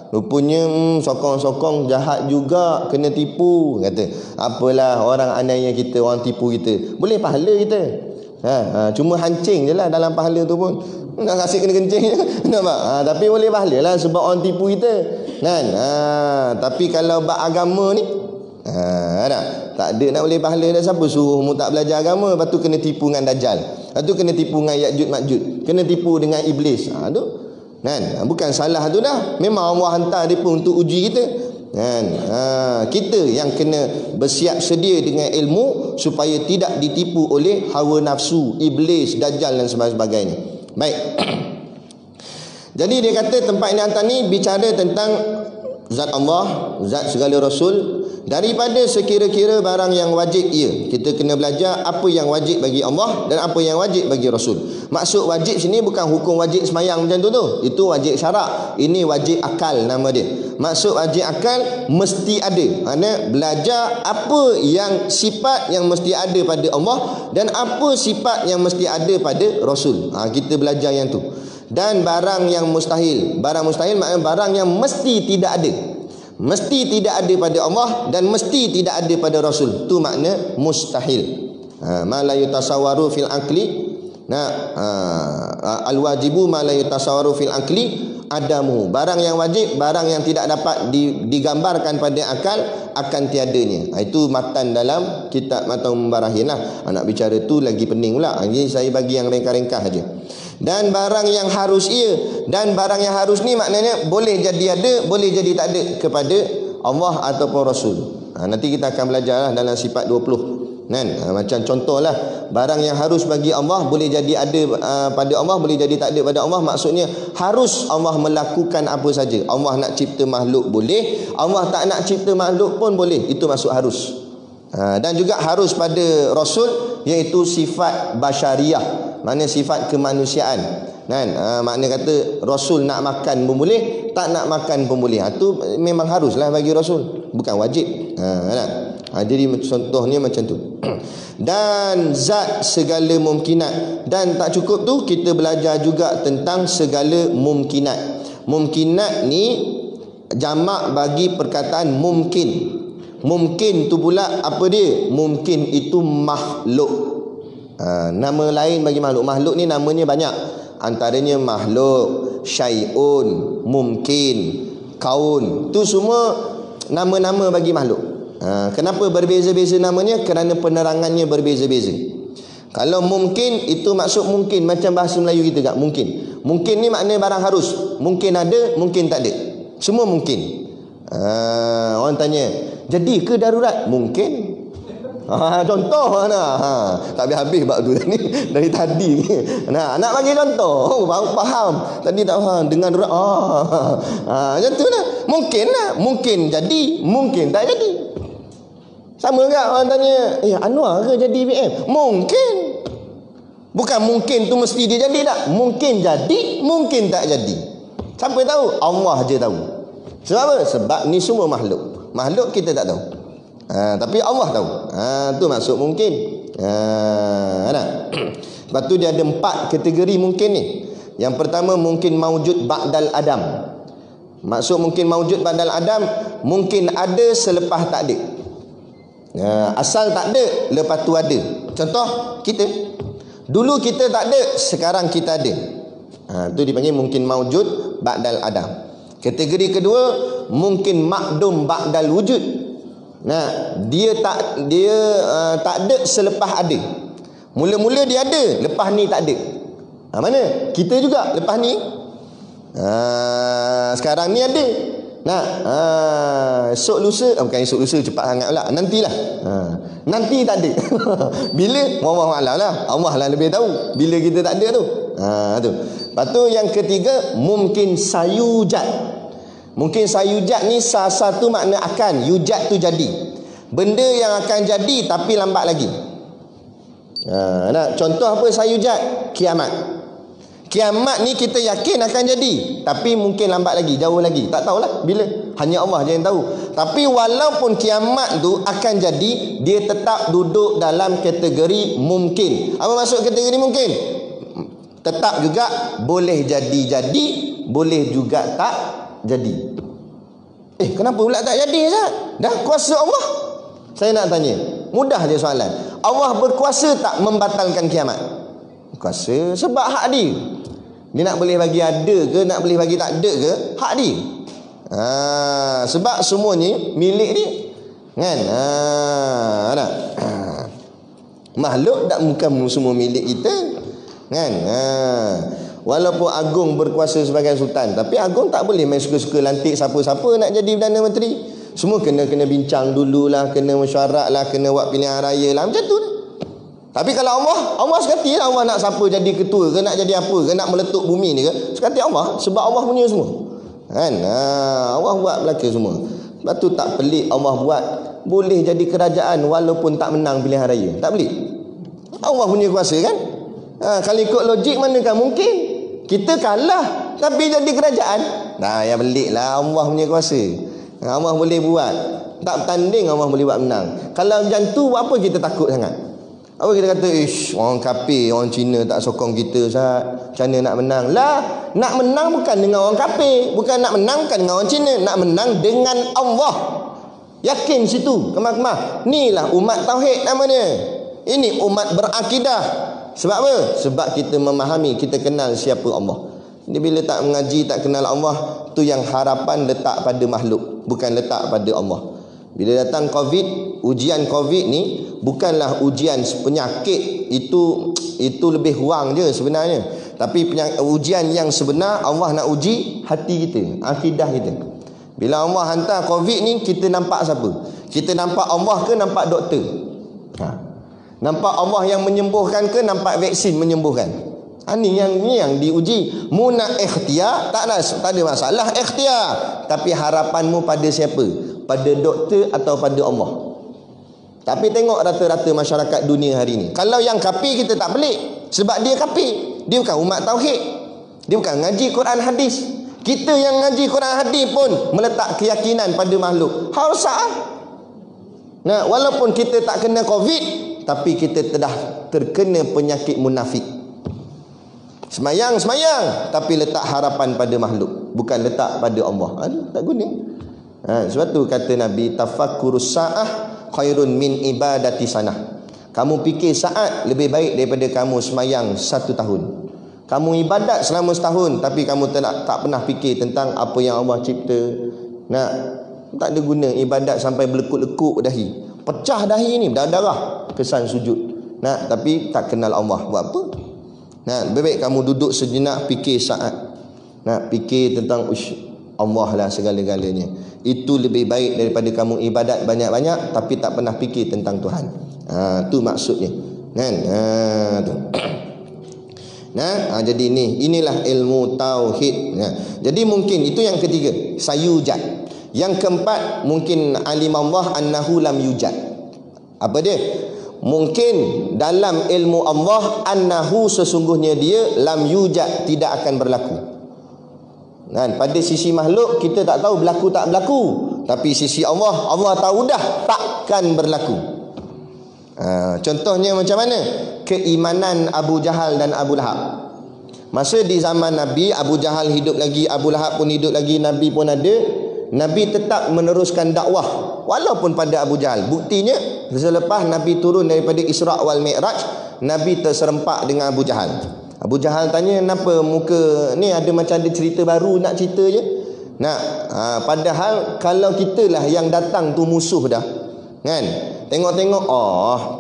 Rupanya sokong-sokong jahat juga, kena tipu. Kata apalah, orang aniaya kita, orang tipu kita, boleh pahala kita. Cuma hancing je lah dalam pahala tu pun. Nak kasih kena kencing je. Nampak? Tapi boleh pahala lah sebab orang tipu kita, kan? Tapi kalau bab agama ni, tak ada nak boleh pahala dah. Siapa suruh mu tak belajar agama? Lepas tu kena tipu dengan Dajjal, lepas tu kena tipu dengan Ya'juj Ma'juj, kena tipu dengan Iblis. Tu kan? Bukan salah tu dah. Memang Allah hantar dia pun untuk uji kita, kan? Kita yang kena bersiap sedia dengan ilmu supaya tidak ditipu oleh hawa nafsu, iblis, Dajjal dan sebagainya. Baik. Jadi dia kata tempat ini hantar ni bicara tentang zat Allah, zat segala Rasul, Daripada sekira-kira barang yang wajib ia, kita kena belajar apa yang wajib bagi Allah dan apa yang wajib bagi Rasul. Maksud wajib sini bukan hukum wajib semayang macam tu. Itu wajib syarak. Ini wajib akal nama dia. Maksud wajib akal mesti ada. Maksudnya belajar apa yang sifat yang mesti ada pada Allah dan apa sifat yang mesti ada pada Rasul. Kita belajar yang tu. Dan barang yang mustahil. Barang mustahil maknanya barang yang mesti tidak ada. Mesti tidak ada pada Allah dan mesti tidak ada pada Rasul. Tu makna mustahil. Ma la yutasawwaru fil aqli. Al wajibu ma la yutasawwaru fil aqli adamu. Barang yang wajib, barang yang tidak dapat digambarkan pada akal akan tiadanya. Itu matan dalam kitab Matan Mubarahin lah. Nak bicara tu lagi pening pula. Ini saya bagi yang ringkas-ringkas aja. Dan barang yang harus ia, dan barang yang harus ni maknanya boleh jadi ada, boleh jadi tak ada kepada Allah ataupun Rasul. Nanti kita akan belajar lah dalam sifat 20 kan. Macam contohlah, barang yang harus bagi Allah boleh jadi ada pada Allah, boleh jadi tak ada pada Allah. Maksudnya harus Allah melakukan apa saja. Allah nak cipta makhluk boleh, Allah tak nak cipta makhluk pun boleh. Itu maksud harus. Dan juga harus pada Rasul, iaitu sifat basyariah, makna sifat kemanusiaan kan. Makna kata Rasul nak makan pun boleh, tak nak makan pun boleh. Itu memang haruslah bagi Rasul, bukan wajib. Jadi contohnya macam tu. Dan zat segala mumkinat. Dan tak cukup tu, kita belajar juga tentang segala mumkinat. Mumkinat ni jamak bagi perkataan mungkin. Mungkin tu pula apa dia? Mungkin itu makhluk. Nama lain bagi makhluk. Makhluk ni namanya banyak. Antaranya makhluk, syai'un, mungkin, kaun. Tu semua nama-nama bagi makhluk. Kenapa berbeza-beza namanya? Kerana penerangannya berbeza-beza. Kalau mungkin itu maksud mungkin, macam bahasa Melayu kita tak? Mungkin. Mungkin ni makna barang harus. Mungkin ada, mungkin tak ada. Semua mungkin. Orang tanya, jadi ke darurat? Mungkin. Contoh tak habis-habis bab tu ni dari tadi. Nak bagi contoh. Baru faham. Tadi tak faham dengan darurat. Macam tu lah. Mungkin lah. Mungkin jadi, mungkin tak jadi. Sama ke orang tanya, Anwar ke jadi PM? Mungkin. Bukan mungkin tu mesti dia jadi tak? Mungkin jadi, mungkin tak jadi. Siapa tahu? Allah je tahu. Sebab apa? Sebab ni semua makhluk. Makhluk kita tak tahu. Tapi Allah tahu. Tu maksud mungkin. Lepas tu dia ada 4 kategori mungkin ni. Yang pertama mungkin maujud ba'dal adam. Maksud mungkin maujud ba'dal adam, mungkin ada selepas tak ada. Asal tak ada, lepas tu ada. Contoh kita. Dulu kita tak ada, sekarang kita ada. Tu dipanggil mungkin maujud ba'dal adam. Kategori kedua mungkin makdum ba'dal wujud. Dia tak ada selepas ada. Mula-mula dia ada, lepas ni tak ada. Mana? Kita juga lepas ni. Sekarang ni ada. Esok lusa, bukan esok lusa cepat sangat pula. Nantilah. Nanti tak ada. Bila? Wallahu a'lam lah. Allah lah lebih tahu bila kita tak ada tu. Tu. Lepas tu yang ketiga mungkin sayujat. Mungkin sayujat ni salah satu makna akan. Yujat tu jadi. Benda yang akan jadi tapi lambat lagi. Contoh apa sayujat? Kiamat. Kiamat ni kita yakin akan jadi, tapi mungkin lambat lagi, jauh lagi. Tak tahulah bila. Hanya Allah je yang tahu. Tapi walaupun kiamat tu akan jadi, dia tetap duduk dalam kategori mungkin. Apa maksud kategori mungkin? Tetap juga boleh jadi, boleh juga tak jadi. Kenapa pula tak jadi, Ustaz? Dah kuasa Allah. Saya nak tanya, mudah je soalan. Allah berkuasa tak membatalkan kiamat? Kuasa, sebab hak dia. Dia nak boleh bagi ada ke, nak boleh bagi tak ada ke, hak dia. Sebab semuanya milik dia. Kan? Makhluk tak bukan semua milik kita. Kan? Walaupun Agung berkuasa sebagai sultan, tapi Agung tak boleh main suka-suka lantik siapa-siapa nak jadi Perdana Menteri. Semua kena bincang dululah, kena mesyuarat lah, kena buat pilihan raya lah, macam tu lah. Tapi kalau Allah sekati lah, Allah nak siapa jadi ketua ke, nak jadi apa ke, nak meletup bumi ni ke, sekati Allah. Sebab Allah punya semua. Kan? Allah buat belaka semua. Lepas tu tak pelik Allah buat boleh jadi kerajaan walaupun tak menang pilihan raya? Tak boleh. Allah punya kuasa kan. Kalau ikut logik manakah mungkin kita kalah tapi jadi kerajaan? Nah, yang peliklah Allah punya kuasa. Allah boleh buat, tak bertanding Allah boleh buat menang. Kalau macam tu, apa kita takut sangat? Apa kita kata, orang kafir, orang Cina tak sokong kita, Ustaz, macam mana nak menang? Lah, nak menang bukan dengan orang kafir, bukan nak menang bukan dengan orang Cina, nak menang dengan Allah. Yakin situ, kemah-kemah. Inilah umat tauhid namanya. Ini umat berakidah. Sebab apa? Sebab kita memahami, kita kenal siapa Allah. Ni bila tak mengaji, tak kenal Allah, tu yang harapan letak pada makhluk, bukan letak pada Allah. Bila datang Covid, ujian Covid ni bukanlah ujian penyakit, itu lebih kurang je sebenarnya. Tapi ujian yang sebenar, Allah nak uji hati kita, akidah kita. Bila Allah hantar Covid ni, kita nampak siapa? Kita nampak Allah ke nampak doktor? Nampak Allah yang menyembuhkan ke nampak vaksin menyembuhkan? Ini yang diuji. Mu nak ikhtiar, tak ada masalah ikhtiar. Tapi harapanmu pada siapa? Pada doktor atau pada Allah? Tapi tengok rata-rata masyarakat dunia hari ini. Kalau yang kafir kita tak pelik, sebab dia kafir. Dia bukan umat tauhid. Dia bukan ngaji Quran hadis. Kita yang ngaji Quran hadis pun meletak keyakinan pada makhluk. Harus Nah, walaupun kita tak kena Covid, tapi kita telah terkena penyakit munafik. Semayang, tapi letak harapan pada makhluk, bukan letak pada Allah. Tak guna. Sebab tu kata Nabi, tafakkurus sa'ah khairun min ibadati sanah. Kamu fikir saat lebih baik daripada kamu semayang 1 tahun. Kamu ibadat selama setahun, tapi kamu tak pernah fikir tentang apa yang Allah cipta. Nah, tak ada guna ibadat sampai berlekuk-lekuk dahi, pecah dahi ni, berdarah kesan sujud. Nah, tapi tak kenal Allah, buat apa? Nah, lebih baik kamu duduk sejenak, fikir saat. Nah, fikir tentang Allah lah segala-galanya. Itu lebih baik daripada kamu ibadat banyak-banyak tapi tak pernah fikir tentang Tuhan. Tu maksudnya. Kan? Tu. Jadi inilah ilmu tauhid. Jadi mungkin itu yang ketiga, sayujad. Yang keempat, mungkin alimullah annahu lam yujad. Apa dia? Mungkin dalam ilmu Allah annahu sesungguhnya dia lam yujad, tidak akan berlaku. Pada sisi makhluk kita tak tahu berlaku tak berlaku, tapi sisi Allah tahu dah takkan berlaku. Contohnya macam mana? Keimanan Abu Jahal dan Abu Lahab. Masa di zaman Nabi, Abu Jahal hidup lagi, Abu Lahab pun hidup lagi, Nabi pun ada. Nabi tetap meneruskan dakwah walaupun pada Abu Jahal. Buktinya selepas Nabi turun daripada Isra' wal Mi'raj, Nabi terserempak dengan Abu Jahal. Abu Jahal tanya, kenapa muka ni ada macam ada cerita baru nak cerita je? Padahal kalau kita lah yang datang tu musuh dah, kan? Tengok-tengok,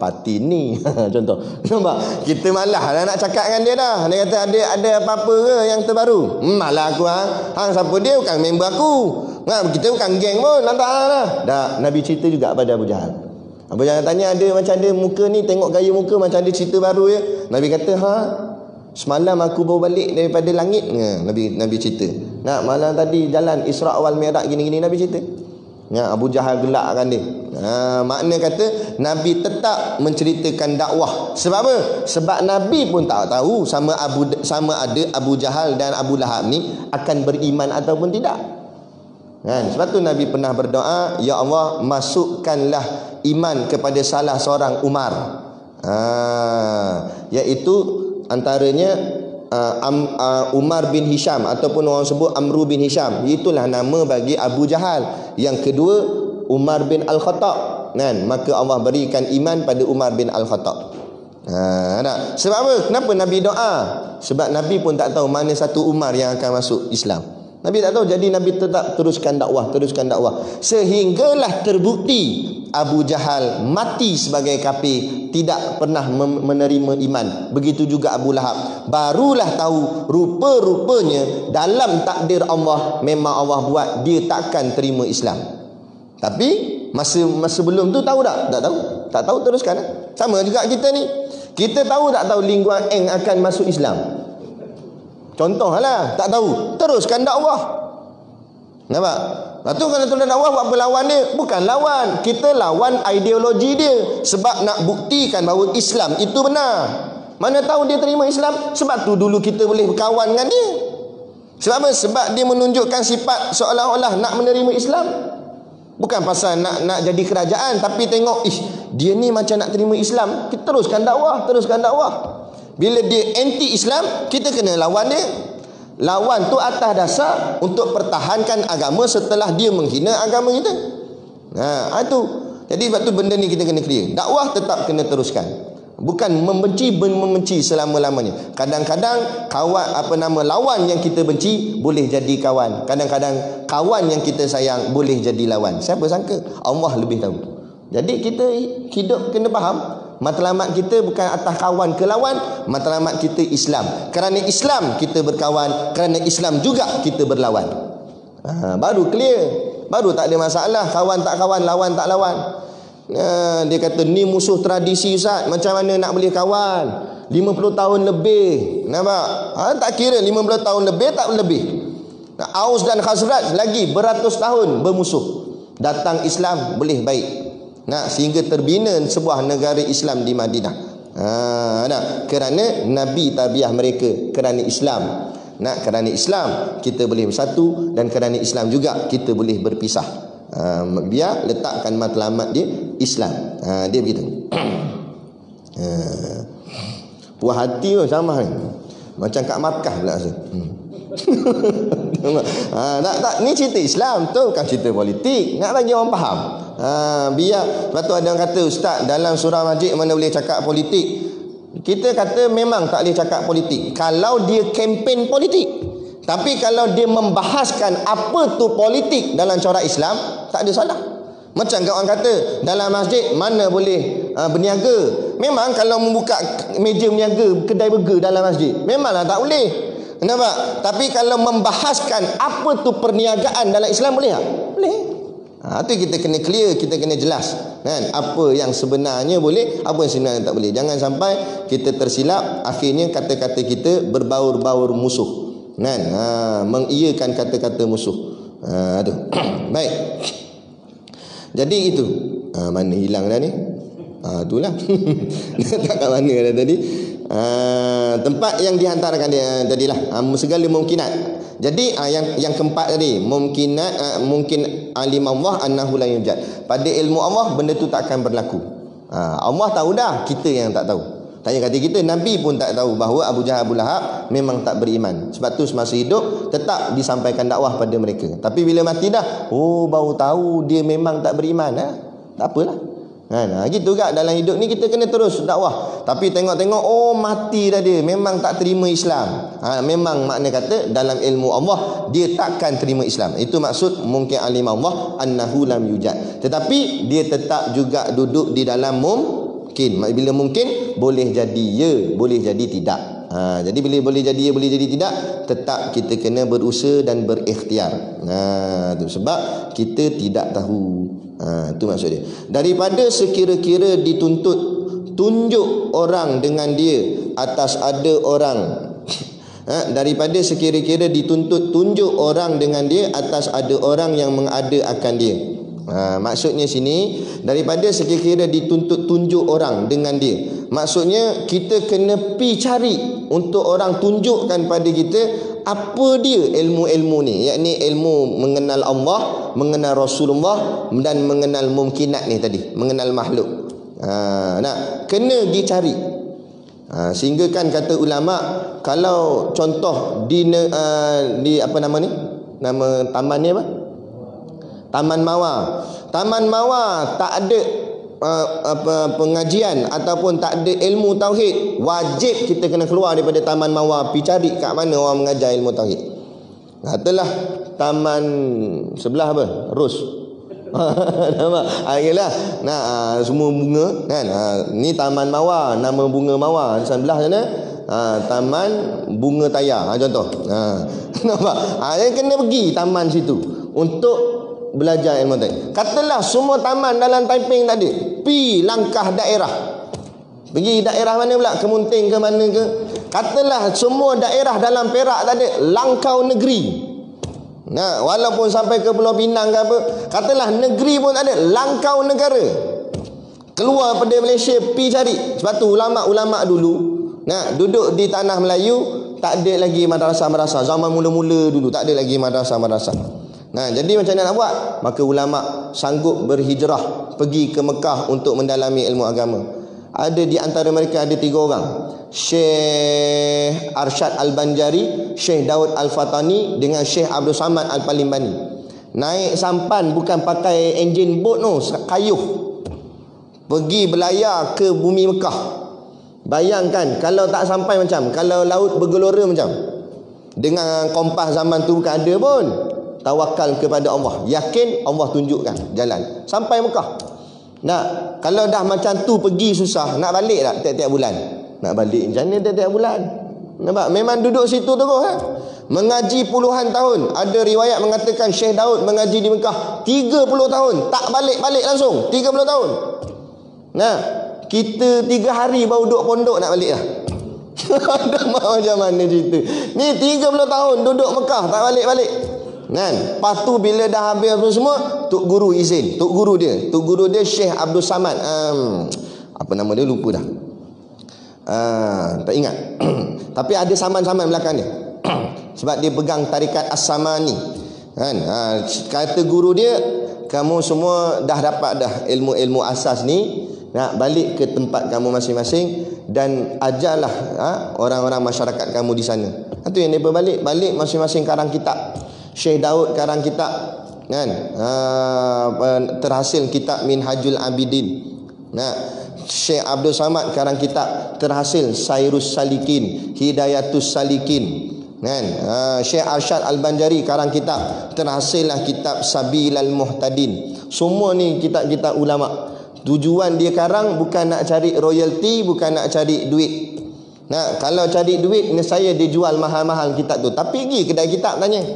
parti ni contoh. Nampak? Kita malah lah nak cakap dengan dia dah. Dia kata ada apa-apa ke yang terbaru? Malah aku hang siapa dia, bukan member aku. Kita bukan geng pun, lantak lah. Dah Nabi cerita juga pada Abu Jahal. Abu Jahal tanya, ada macam ada muka ni, tengok gaya muka macam ada cerita baru ya. Nabi kata, semalam aku baru balik daripada langit. Nabi cerita. Malam tadi jalan Isra' wal Mi'raj gini-gini, Nabi cerita. Abu Jahal gelakkan dia. Makna kata Nabi tetap menceritakan dakwah. Sebab apa? Sebab Nabi pun tak tahu sama ada Abu Jahal dan Abu Lahab ni akan beriman ataupun tidak. Sebab tu Nabi pernah berdoa, ya Allah, masukkanlah iman kepada salah seorang Umar. Iaitu antaranya Umar bin Hisham, ataupun orang sebut Amru bin Hisham. Itulah nama bagi Abu Jahal. Yang kedua, Umar bin Al-Khattab. Maka Allah berikan iman pada Umar bin Al-Khattab. Sebab apa? Kenapa Nabi doa? Sebab Nabi pun tak tahu mana satu Umar yang akan masuk Islam. Nabi tak tahu, jadi Nabi tetap teruskan dakwah. Sehinggalah terbukti Abu Jahal mati sebagai kafir, tidak pernah menerima iman. Begitu juga Abu Lahab. Barulah tahu rupa-rupanya dalam takdir Allah, memang Allah buat dia takkan terima Islam. Tapi masa sebelum tu tahu tak? Tak tahu. Tak tahu, teruskan. Sama juga kita ni. Kita tahu tak tahu Lee Kuan Yew akan masuk Islam? Contohlah, tak tahu, teruskan dakwah. Nampak? Lepas tu kalau tuan dakwah buat apa lawan dia? Bukan lawan, kita lawan ideologi dia. Sebab nak buktikan bahawa Islam itu benar. Mana tahu dia terima Islam? Sebab tu dulu kita boleh berkawan dengan dia. Sebab apa? Sebab dia menunjukkan sifat seolah-olah nak menerima Islam. Bukan pasal nak jadi kerajaan, tapi tengok, dia ni macam nak terima Islam, kita teruskan dakwah. Bila dia anti Islam, kita kena lawan dia. Lawan tu atas dasar untuk pertahankan agama setelah dia menghina agama kita. Itu. Jadi sebab tu benda ni kita kena clear. Dakwah tetap kena teruskan. Bukan membenci selama-lamanya. Kadang-kadang lawan yang kita benci boleh jadi kawan. Kadang-kadang kawan yang kita sayang boleh jadi lawan. Siapa sangka? Allah lebih tahu. Jadi kita hidup kena faham, matlamat kita bukan atas kawan ke lawan, matlamat kita Islam. Kerana Islam kita berkawan, kerana Islam juga kita berlawan. Baru clear. Baru tak ada masalah. Kawan tak kawan, lawan tak lawan. Dia kata ni musuh tradisi Ustaz, macam mana nak boleh kawan? 50 tahun lebih. Nampak? Tak kira 50 tahun lebih tak lebih. Aus dan Khazraj lagi beratus tahun bermusuh. Datang Islam boleh baik. Sehingga terbina sebuah negara Islam di Madinah. Kerana Nabi tabiah mereka, kerana Islam. Kerana Islam kita boleh bersatu, dan kerana Islam juga kita boleh berpisah. Dia letakkan matlamat dia Islam. Dia begitu. Puas hati pun sama ni. Macam kat Makkah pula rasa. Tak, ni cerita Islam tu, bukan cerita politik. Nak bagi orang faham. Biar. Lepas tu ada orang kata, Ustaz, dalam surah Majid mana boleh cakap politik? Kita kata memang tak boleh cakap politik kalau dia kempen politik. Tapi kalau dia membahaskan apa tu politik dalam corak Islam, tak ada salah. Macam orang kata dalam masjid mana boleh berniaga. Memang kalau membuka meja berniaga, kedai burger dalam masjid, memanglah tak boleh. Nampak? Tapi kalau membahaskan apa tu perniagaan dalam Islam, boleh tak? Boleh. Itu kita kena clear, kita kena jelas, kan? Apa yang sebenarnya boleh, apa yang sebenarnya tak boleh. Jangan sampai kita tersilap, akhirnya kata-kata kita berbaur-baur musuh, kan? Mengiyakan kata-kata musuh. Baik. Jadi itu. Mana hilang dah ni? Itulah. Tak kat mana dah tadi. Tempat yang dihantarkan dia tadilah, segala mungkinat. Jadi yang keempat tadi, mungkin alim Allah annahu la yujad. Pada ilmu Allah benda tu tak akan berlaku. Allah tahu dah, kita yang tak tahu. Tanya kata kita, Nabi pun tak tahu bahawa Abu Jahal Abu Lahab memang tak beriman. Sebab tu semasa hidup tetap disampaikan dakwah pada mereka. Tapi bila mati dah, baru tahu dia memang tak beriman. Tak apalah. Gitu juga dalam hidup ni kita kena terus dakwah. Tapi tengok-tengok, mati dah dia, memang tak terima Islam. Memang makna kata dalam ilmu Allah dia takkan terima Islam. Itu maksud mungkin alim Allah annahu lam yujad. Tetapi dia tetap juga duduk di dalam mungkin. Bila mungkin boleh jadi ya, boleh jadi tidak. Jadi bila boleh jadi ya, boleh jadi tidak, tetap kita kena berusaha dan berikhtiar. Tu sebab kita tidak tahu. Itu maksud dia. Daripada sekira-kira dituntut tunjuk orang dengan dia atas ada orang. Daripada sekira-kira dituntut tunjuk orang dengan dia atas ada orang yang mengada akan dia. Maksudnya sini, daripada sekira-kira dituntut tunjuk orang dengan dia, maksudnya kita kena pi cari untuk orang tunjukkan pada kita apa dia ilmu-ilmu ni, yakni ilmu mengenal Allah, mengenal Rasulullah dan mengenal mungkinat ni tadi, mengenal makhluk. Kena pergi cari. Sehingga kan kata ulama, kalau contoh di apa nama ni? Nama taman ni apa? Taman Mawar. Taman Mawar tak ada pengajian ataupun tak ada ilmu tauhid, wajib kita kena keluar daripada Taman Mawar, pergi cari kat mana orang mengajar ilmu tauhid. Katalah taman sebelah apa? Ros. Nampak? Ayolah. Semua bunga kan. Ni Taman Mawar, nama bunga mawar. Di sebelah sana Taman Bunga Tayar, contoh. Nampak? Kena pergi taman situ untuk belajar ilmu tauhid. Katalah semua taman dalam Taiping tak ada, pi langkah daerah. Pergi daerah mana pula? Kemunting ke mana ke? Katalah semua daerah dalam Perak tak ada, langkau negeri. Nah, walaupun sampai ke Pulau Pinang ke apa, katalah negeri pun tak ada, langkau negara. Keluar pada Malaysia, pi cari. Sebab tu ulama-ulama dulu, nah, duduk di tanah Melayu, tak ada lagi madrasah-madrasah. Zaman mula-mula dulu tak ada lagi madrasah-madrasah. Nah, jadi macam mana nak buat? Maka ulama sanggup berhijrah pergi ke Mekah untuk mendalami ilmu agama. Ada di antara mereka ada 3 orang. Syekh Arsyad Al-Banjari, Syekh Daud Al-Fatani dengan Syekh Abdul Samad Al-Palimbani. Naik sampan bukan pakai enjin bot no, kayuh. Pergi berlayar ke bumi Mekah. Bayangkan kalau tak sampai macam, kalau laut bergelora macam. Dengan kompas zaman tu bukan ada pun. Tawakal kepada Allah, yakin Allah tunjukkan jalan sampai Mekah. Nak, kalau dah macam tu pergi susah, nak balik tak tiap-tiap bulan? Nak balik macam mana tiap-tiap bulan? Nampak? Memang duduk situ terus kan? Mengaji puluhan tahun. Ada riwayat mengatakan Syekh Daud mengaji di Mekah 30 tahun, tak balik-balik langsung 30 tahun. Nah, kita 3 hari baru duduk pondok nak balik lah. Macam mana cerita ni? 30 tahun duduk Mekah tak balik-balik kan. Lepas tu bila dah habis apa semua, Tok Guru izin. Tok Guru dia Syekh Abdul Samad, apa nama dia lupa dah, tak ingat. Tapi ada saman-saman belakang dia. Sebab dia pegang tarikat As-Samani kan. Kata guru dia, kamu semua dah dapat dah ilmu-ilmu asas ni, nak balik ke tempat kamu masing-masing dan ajarlah orang-orang masyarakat kamu di sana. Itu yang dia balik masing-masing karang kitab. Syekh Daud karang kitab kan, terhasil kitab Minhajul Abidin. Nah, Syekh Abdul Samad karang kitab terhasil Sairus Salikin, Hidayatus Salikin kan. Syekh Arsyad Al-Banjari karang kitab terhasillah kitab Sabilal Muhtadin. Semua ni kitab-kitab ulama. Tujuan dia karang bukan nak cari royalty, bukan nak cari duit. Nah, kalau cari duit nescaya dia jual mahal-mahal kitab tu. Tapi pergi kedai kitab tanya,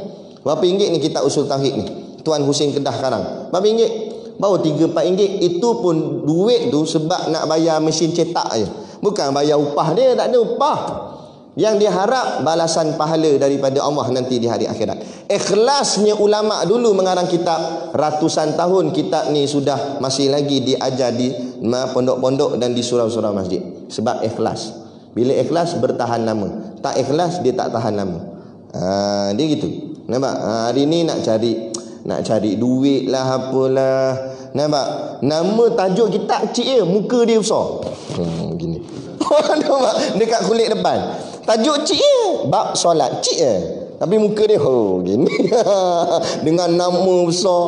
berapa ringgit ni kitab Usul Tauhid ni? Tuan Husin Kedah karang. Berapa ringgit? Baru 3-4 ringgit. Itu pun duit tu sebab nak bayar mesin cetak je. Bukan bayar upah dia, tak ada upah. Yang dia harap balasan pahala daripada Allah nanti di hari akhirat. Ikhlasnya ulama dulu mengarang kitab, ratusan tahun kitab ni sudah masih lagi diajar di pondok-pondok dan di surau-surau masjid. Sebab ikhlas. Bila ikhlas bertahan lama. Tak ikhlas dia tak tahan lama. Dia gitu. Nampak? Hari ni nak cari duit lah apalah. Nampak? Nama tajuk kitab kecil je, muka dia besar. Gini. Nampak? Dekat kulit depan. Tajuk kecil je, bab solat kecil je. Tapi muka dia gini. Dengan nama besar.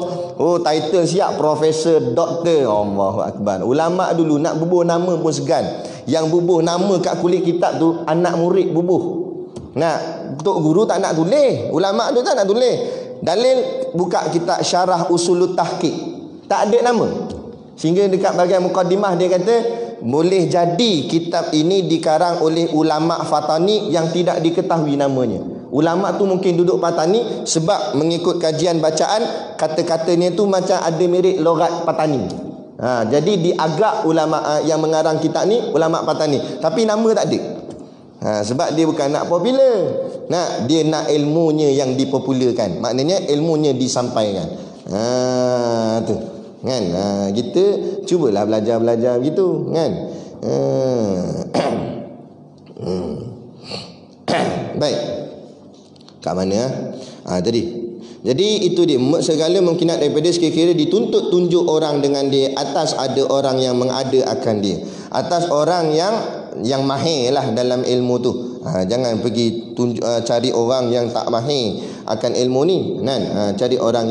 Title siap profesor, doktor. Allahu Akbar. Ulama dulu nak bubuh nama pun segan. Yang bubuh nama kat kulit kitab tu anak murid bubuh. Nah, Tok Guru tak nak tulis, ulama tu tak nak tulis. Dalil buka kitab Syarah Usulut Tahqiq, tak ada nama. Sehingga dekat bahagian mukadimah dia kata boleh jadi kitab ini dikarang oleh ulama Fatani yang tidak diketahui namanya. Ulama tu mungkin duduk Patani sebab mengikut kajian bacaan kata-katanya tu macam ada mirip logat Patani. Jadi diagak ulama yang mengarang kitab ni ulama Patani, tapi nama tak ada. Sebab dia bukan nak popular. Dia nak ilmunya yang dipopularkan. Maknanya ilmunya disampaikan. Tu kan. Kita cubalah belajar gitu kan. Baik. Kat mana? Jadi itu dia, segala mungkinat daripada sekira-kira dituntut tunjuk orang dengan dia. Atas ada orang yang mengada akan dia, atas orang yang mahir lah dalam ilmu tu. Jangan pergi cari orang yang tak mahir akan ilmu ni kan. Cari orang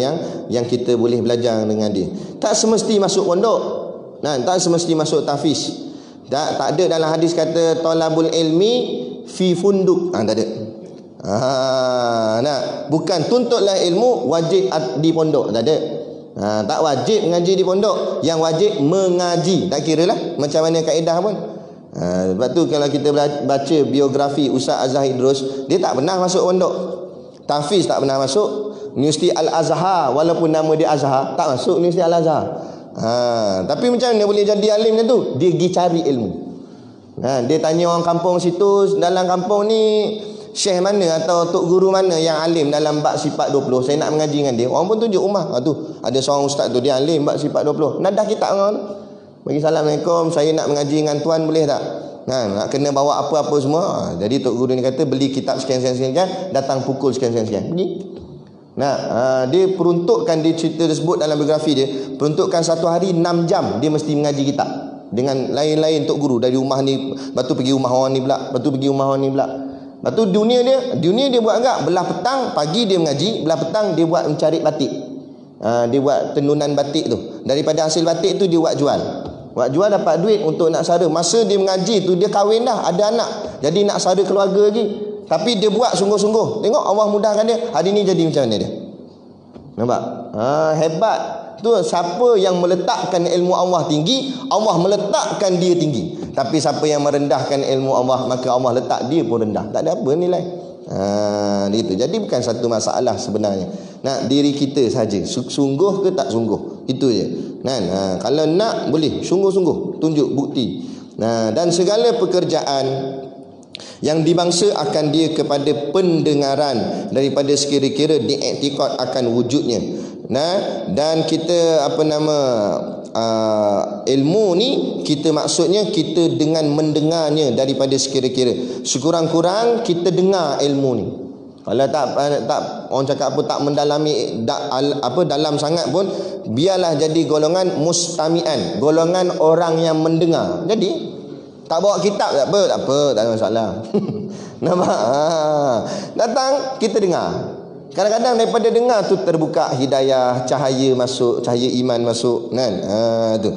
yang kita boleh belajar dengan dia. Tak semesti masuk pondok kan? Tak semesti masuk tahfiz. Tak ada dalam hadis kata talabul ilmi fi funduk. Tak ada. Bukan tuntutlah ilmu wajib di pondok, tak ada. Tak wajib mengaji di pondok, yang wajib mengaji. Tak kira lah macam mana kaedah pun. Sebab tu kalau kita baca biografi Ustaz Azhar Idrus, dia tak pernah masuk pondok. Tahfiz tak pernah masuk. Universiti Al-Azhar, walaupun nama dia Azhar, tak masuk Universiti Al-Azhar. Tapi macam mana boleh jadi alim macam tu? Dia pergi cari ilmu. Dia tanya orang kampung situ, dalam kampung ni syekh mana atau tok guru mana yang alim dalam bab sifat 20, saya nak mengaji dengan dia. Orang pun tunjuk rumah. Tu ada seorang ustaz tu dia alim bab sifat 20. Nadah kitab orang tu. Bagi Assalamualaikum, saya nak mengaji dengan tuan boleh tak? Nak kena bawa apa-apa semua. Jadi tok guru ni kata beli kitab sekian-sekian, datang pukul sekian-sekian. Pergi. Dia peruntukkan, dia cerita tersebut dalam biografi dia, peruntukkan satu hari 6 jam dia mesti mengaji kitab dengan lain-lain tok guru, dari rumah ni, lepas tu pergi rumah orang ni pula, lepas tu pergi rumah orang ni pula. Lepas tu dunia dia buat agak belah petang, pagi dia mengaji, belah petang dia buat mencari batik. Dia buat tenunan batik tu. Daripada hasil batik tu dia buat jual. Buat jual dapat duit untuk nak sara. Masa dia mengaji tu dia kahwin dah, ada anak. Jadi nak sara keluarga lagi. Tapi dia buat sungguh-sungguh. Tengok Allah mudahkan dia. Hari ni jadi macam mana dia? Nampak? Hebat. Tu siapa yang meletakkan ilmu Allah tinggi, Allah meletakkan dia tinggi. Tapi siapa yang merendahkan ilmu Allah, maka Allah letak dia pun rendah. Tak ada apa nilai. Itu. Jadi bukan satu masalah sebenarnya. Nak diri kita saja. Sungguh ke tak sungguh? Itu je. Kalau nak boleh sungguh-sungguh, tunjuk bukti. Dan segala pekerjaan yang dibangsa akan dia kepada pendengaran daripada sekira-kira diiktikad akan wujudnya. Dan kita ilmu ni kita maksudnya kita dengan mendengarnya daripada sekira-kira. Sekurang-kurang kita dengar ilmu ni. Kalau tak orang cakap apa, tak mendalami dalam sangat pun, biarlah jadi golongan mustami'an, golongan orang yang mendengar. Jadi tak bawa kitab tak apa, tak ada masalah. Nampak? Datang kita dengar. Kadang-kadang daripada dengar tu terbuka hidayah, cahaya masuk, cahaya iman masuk, kan? Tu.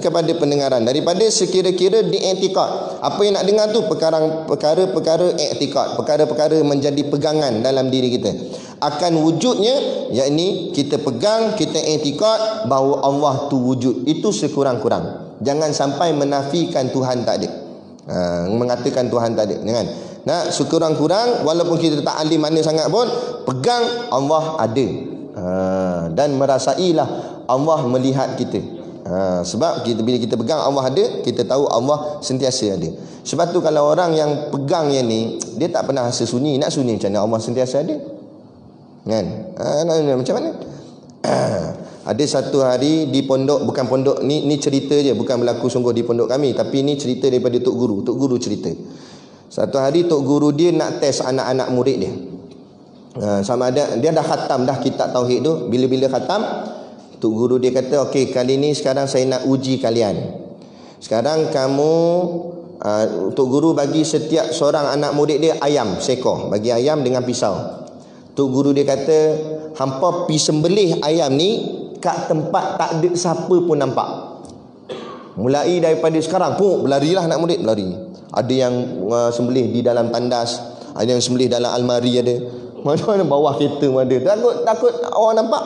Kepada pendengaran daripada sekira-kira diiktikad. Apa yang nak dengar tu perkara-perkara iktikad, perkara-perkara menjadi pegangan dalam diri kita. Akan wujudnya, yakni kita pegang, kita iktikad bahawa Allah tu wujud. Itu sekurang-kurang. Jangan sampai menafikan Tuhan tak ada. Mengatakan Tuhan tak ada, kan? Sekurang-kurang walaupun kita tak alim mana sangat pun, pegang Allah ada. Dan merasailah Allah melihat kita. Sebab bila kita pegang Allah ada, kita tahu Allah sentiasa ada. Sebab tu kalau orang yang pegang yang ni, dia tak pernah rasa sunyi. Nak sunyi macam mana Allah sentiasa ada? Kan? Macam mana? Ada satu hari di pondok, bukan pondok ni cerita je, bukan berlaku sungguh di pondok kami, tapi ni cerita daripada tok guru cerita. Satu hari tok guru dia nak test anak-anak murid dia. Sama ada dia dah khatam dah kitab tauhid tu. Bila khatam, tok guru dia kata, okey, kali ni sekarang saya nak uji kalian. Sekarang kamu tok guru bagi setiap seorang anak murid dia ayam seekor, bagi ayam dengan pisau. Tok guru dia kata, hampa pi sembelih ayam ni kat tempat tak ada siapa pun nampak. Mulai daripada sekarang pun berlarilah anak murid, berlari. Ada yang sembelih di dalam tandas, ada yang sembelih dalam almari, ada mana-mana bawah kereta pun ada. Takut orang nampak.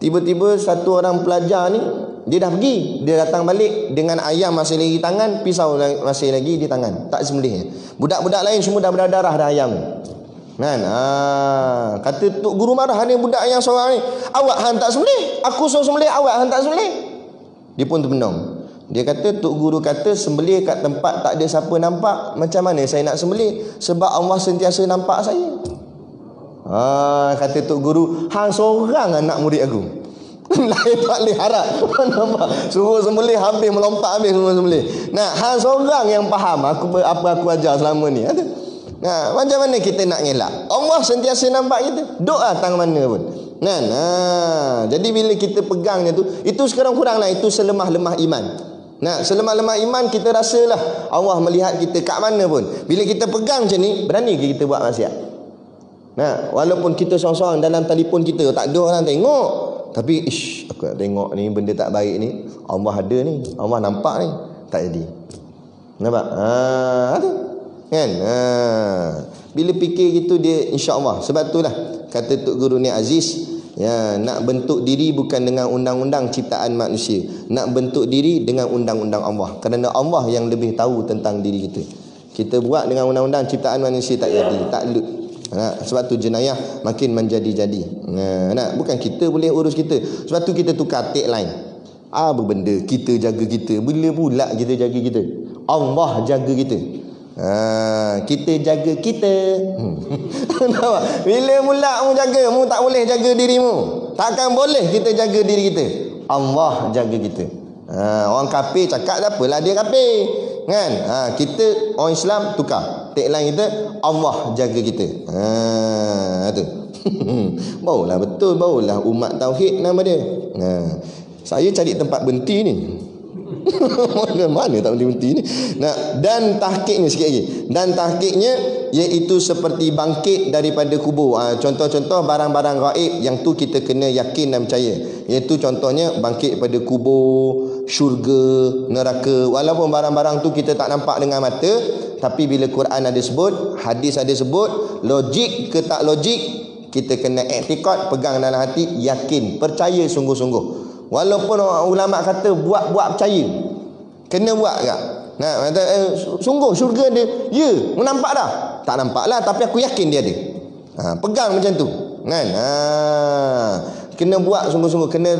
Tiba-tiba satu orang pelajar ni, dia dah pergi, dia datang balik dengan ayam masih lagi di tangan, pisau masih lagi di tangan, tak sembelihnya. Budak-budak lain semua dah berdarah dah ayam. Kan? Kata tok guru marah, ada budak yang seorang ni, awak hang tak sembelih, aku suruh sembelih awak hang tak sembelih. Dia pun termenung. Dia kata tok guru kata sembelih kat tempat tak ada siapa nampak, macam mana saya nak sembelih? Sebab Allah sentiasa nampak saya. Kata tok guru, hang seorang anak murid aku. Lain tak boleh harap. Nampak? Suruh sembelih hampir melompat habis semua sembelih. Hang seorang yang faham apa aku ajar selama ni. Macam mana kita nak ngelak? Allah sentiasa nampak kita. Doa tang mana pun. Jadi bila kita pegangnya tu, itu sekurang-kuranglah, itu selemah-lemah iman. Selemah-lemah iman kita rasalah Allah melihat kita kat mana pun. Bila kita pegang macam ni, berani ke kita buat maksiat? Walaupun kita seorang-seorang dalam telefon kita, tak ada orang tengok, tapi aku nak tengok ni benda tak baik ni, Allah ada ni, Allah nampak ni, tak jadi. Nampak? Tu kan? Bila fikir gitu dia insya-Allah. Sebab itulah kata tok guru ni Aziz, nak bentuk diri bukan dengan undang-undang ciptaan manusia, nak bentuk diri dengan undang-undang Allah. Kerana Allah yang lebih tahu tentang diri kita. Kita buat dengan undang-undang ciptaan manusia tak jadi, tak lut. Sebab tu jenayah makin menjadi-jadi. Bukan kita boleh urus kita. Sebab tu kita tukar tagline. Apa benda kita jaga kita, bila pula kita jaga kita? Allah jaga kita. Kita jaga kita. Bila mula mu jaga, mu tak boleh jaga dirimu. Takkan boleh kita jaga diri kita. Allah jaga kita. Orang kafir cakap tak apalah dia kafir. Kan? Kita orang Islam tukar. Tagline kita, Allah jaga kita. Tu. Barulah betul, barulah umat tauhid nama dia. Saya cari tempat berhenti ni. Mana tak berhenti ni. Dan tahqiqnya sikit lagi. Dan tahqiqnya iaitu seperti bangkit daripada kubur. Contoh-contoh barang-barang gaib yang tu kita kena yakin dan percaya. Iaitu contohnya bangkit daripada kubur, syurga, neraka. Walaupun barang-barang tu kita tak nampak dengan mata, tapi bila Quran ada sebut, hadis ada sebut, logik ke tak logik, kita kena i'tiqad, pegang dalam hati, yakin, percaya sungguh-sungguh. Walaupun ulama kata buat percaya, kena buat tak? Sungguh syurga dia, ya, nampak dah? Tak nampak lah, tapi aku yakin dia ada. Pegang macam tu kan? Kena buat sungguh-sungguh, kena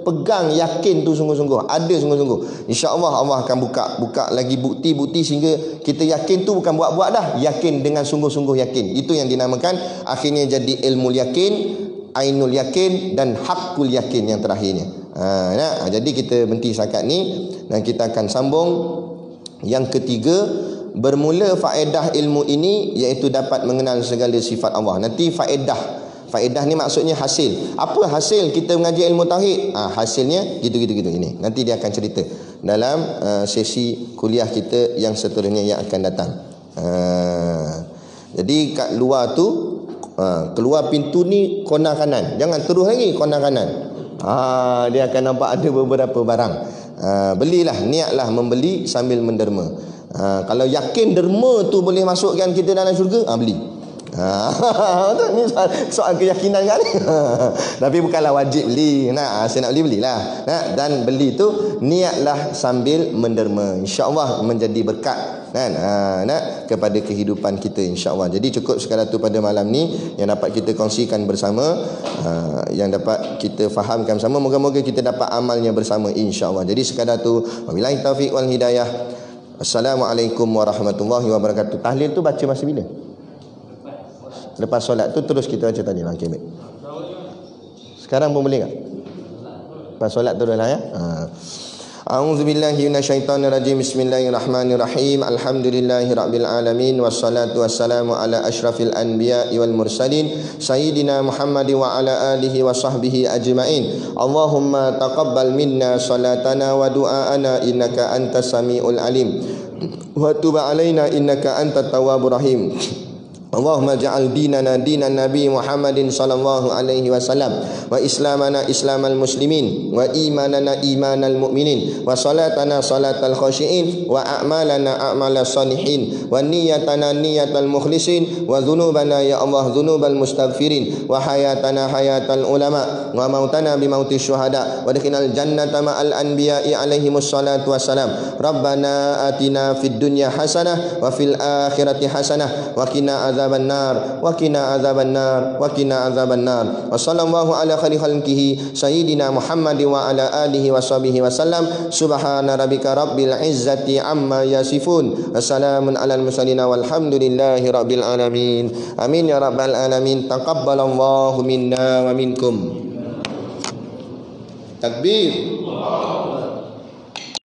pegang, yakin tu sungguh-sungguh, ada sungguh-sungguh. InsyaAllah Allah akan buka lagi bukti-bukti sehingga kita yakin tu bukan buat-buat dah, yakin dengan sungguh-sungguh yakin. Itu yang dinamakan akhirnya jadi ilmu yakin, ainul yakin dan hakul yakin yang terakhirnya. Jadi kita berhenti setakat ni dan kita akan sambung yang ketiga. Bermula faedah ilmu ini iaitu dapat mengenal segala sifat Allah. Nanti faedah ni maksudnya hasil. Apa hasil kita mengaji ilmu tauhid? Hasilnya gitu-gitu ini. Nanti dia akan cerita dalam sesi kuliah kita yang seterusnya yang akan datang. Jadi kat luar tu, keluar pintu ni kona kanan. Jangan terus lagi kona kanan. Dia akan nampak ada beberapa barang. Belilah, niatlah membeli sambil menderma. Kalau yakin derma tu boleh masukkan kita dalam syurga, beli. Ini soal keyakinan kan ni. Tapi bukanlah wajib beli. Saya nak belilah. Dan beli tu niatlah sambil menderma. InsyaAllah menjadi berkat kan, kepada kehidupan kita insyaAllah. Jadi cukup sekadar tu pada malam ni yang dapat kita kongsikan bersama, yang dapat kita fahamkan bersama. Moga-moga kita dapat amalnya bersama insyaAllah. Jadi sekadar tu, wabillahi taufiq wal hidayah. Assalamualaikum warahmatullahi wabarakatuh. Tahlil tu baca masa bila? Lepas solat tu terus kita baca tadi lah. Okay, baik. Sekarang pun boleh tak? Lepas solat terus lah ya. A'udzubillahi minasyaitonirrajim. Bismillahirrahmanirrahim. Alhamdulillahirabbil alamin wassalatu wassalamu ala asyrafil anbiya'i wal mursalin sayyidina Muhammad wa ala alihi wa sahbihi ajmain. Allahumma taqabbal minna salatana wa du'aana innaka antas samiul alim wa tub alaina innaka antat tawwabur rahim. Allahumma ja'al dinana dinan Nabi Muhammadin sallallahu alaihi wasallam wa islamana islamal muslimin wa imanana imanal mu'minin wa salatana salatal khashiin wa a'malana a'malas salihin wa niyatana niyatal mukhlisin wa dhunubana ya Allah dhunubal mustaghfirin wa hayatana hayatal ulama wa mautana bi mautis syuhada wa dakhinal jannata ma'al anbiya'i alaihimus salatu wassalam. Rabbana atina fid dunya hasanah wa fil akhirati hasanah wa qina azaban nar wa qina azaban nar wa qina azaban nar. Wa sallallahu ala khairi khalqihi sayyidina Muhammad wa ala alihi wa sahbihi wasallam. Subhana rabbika rabbil izzati amma yasifun. Wassalamun alal mursalin walhamdulillahi rabbil alamin. Amin ya rabbal alamin. Taqabbalallahu minna wa minkum. Takbir.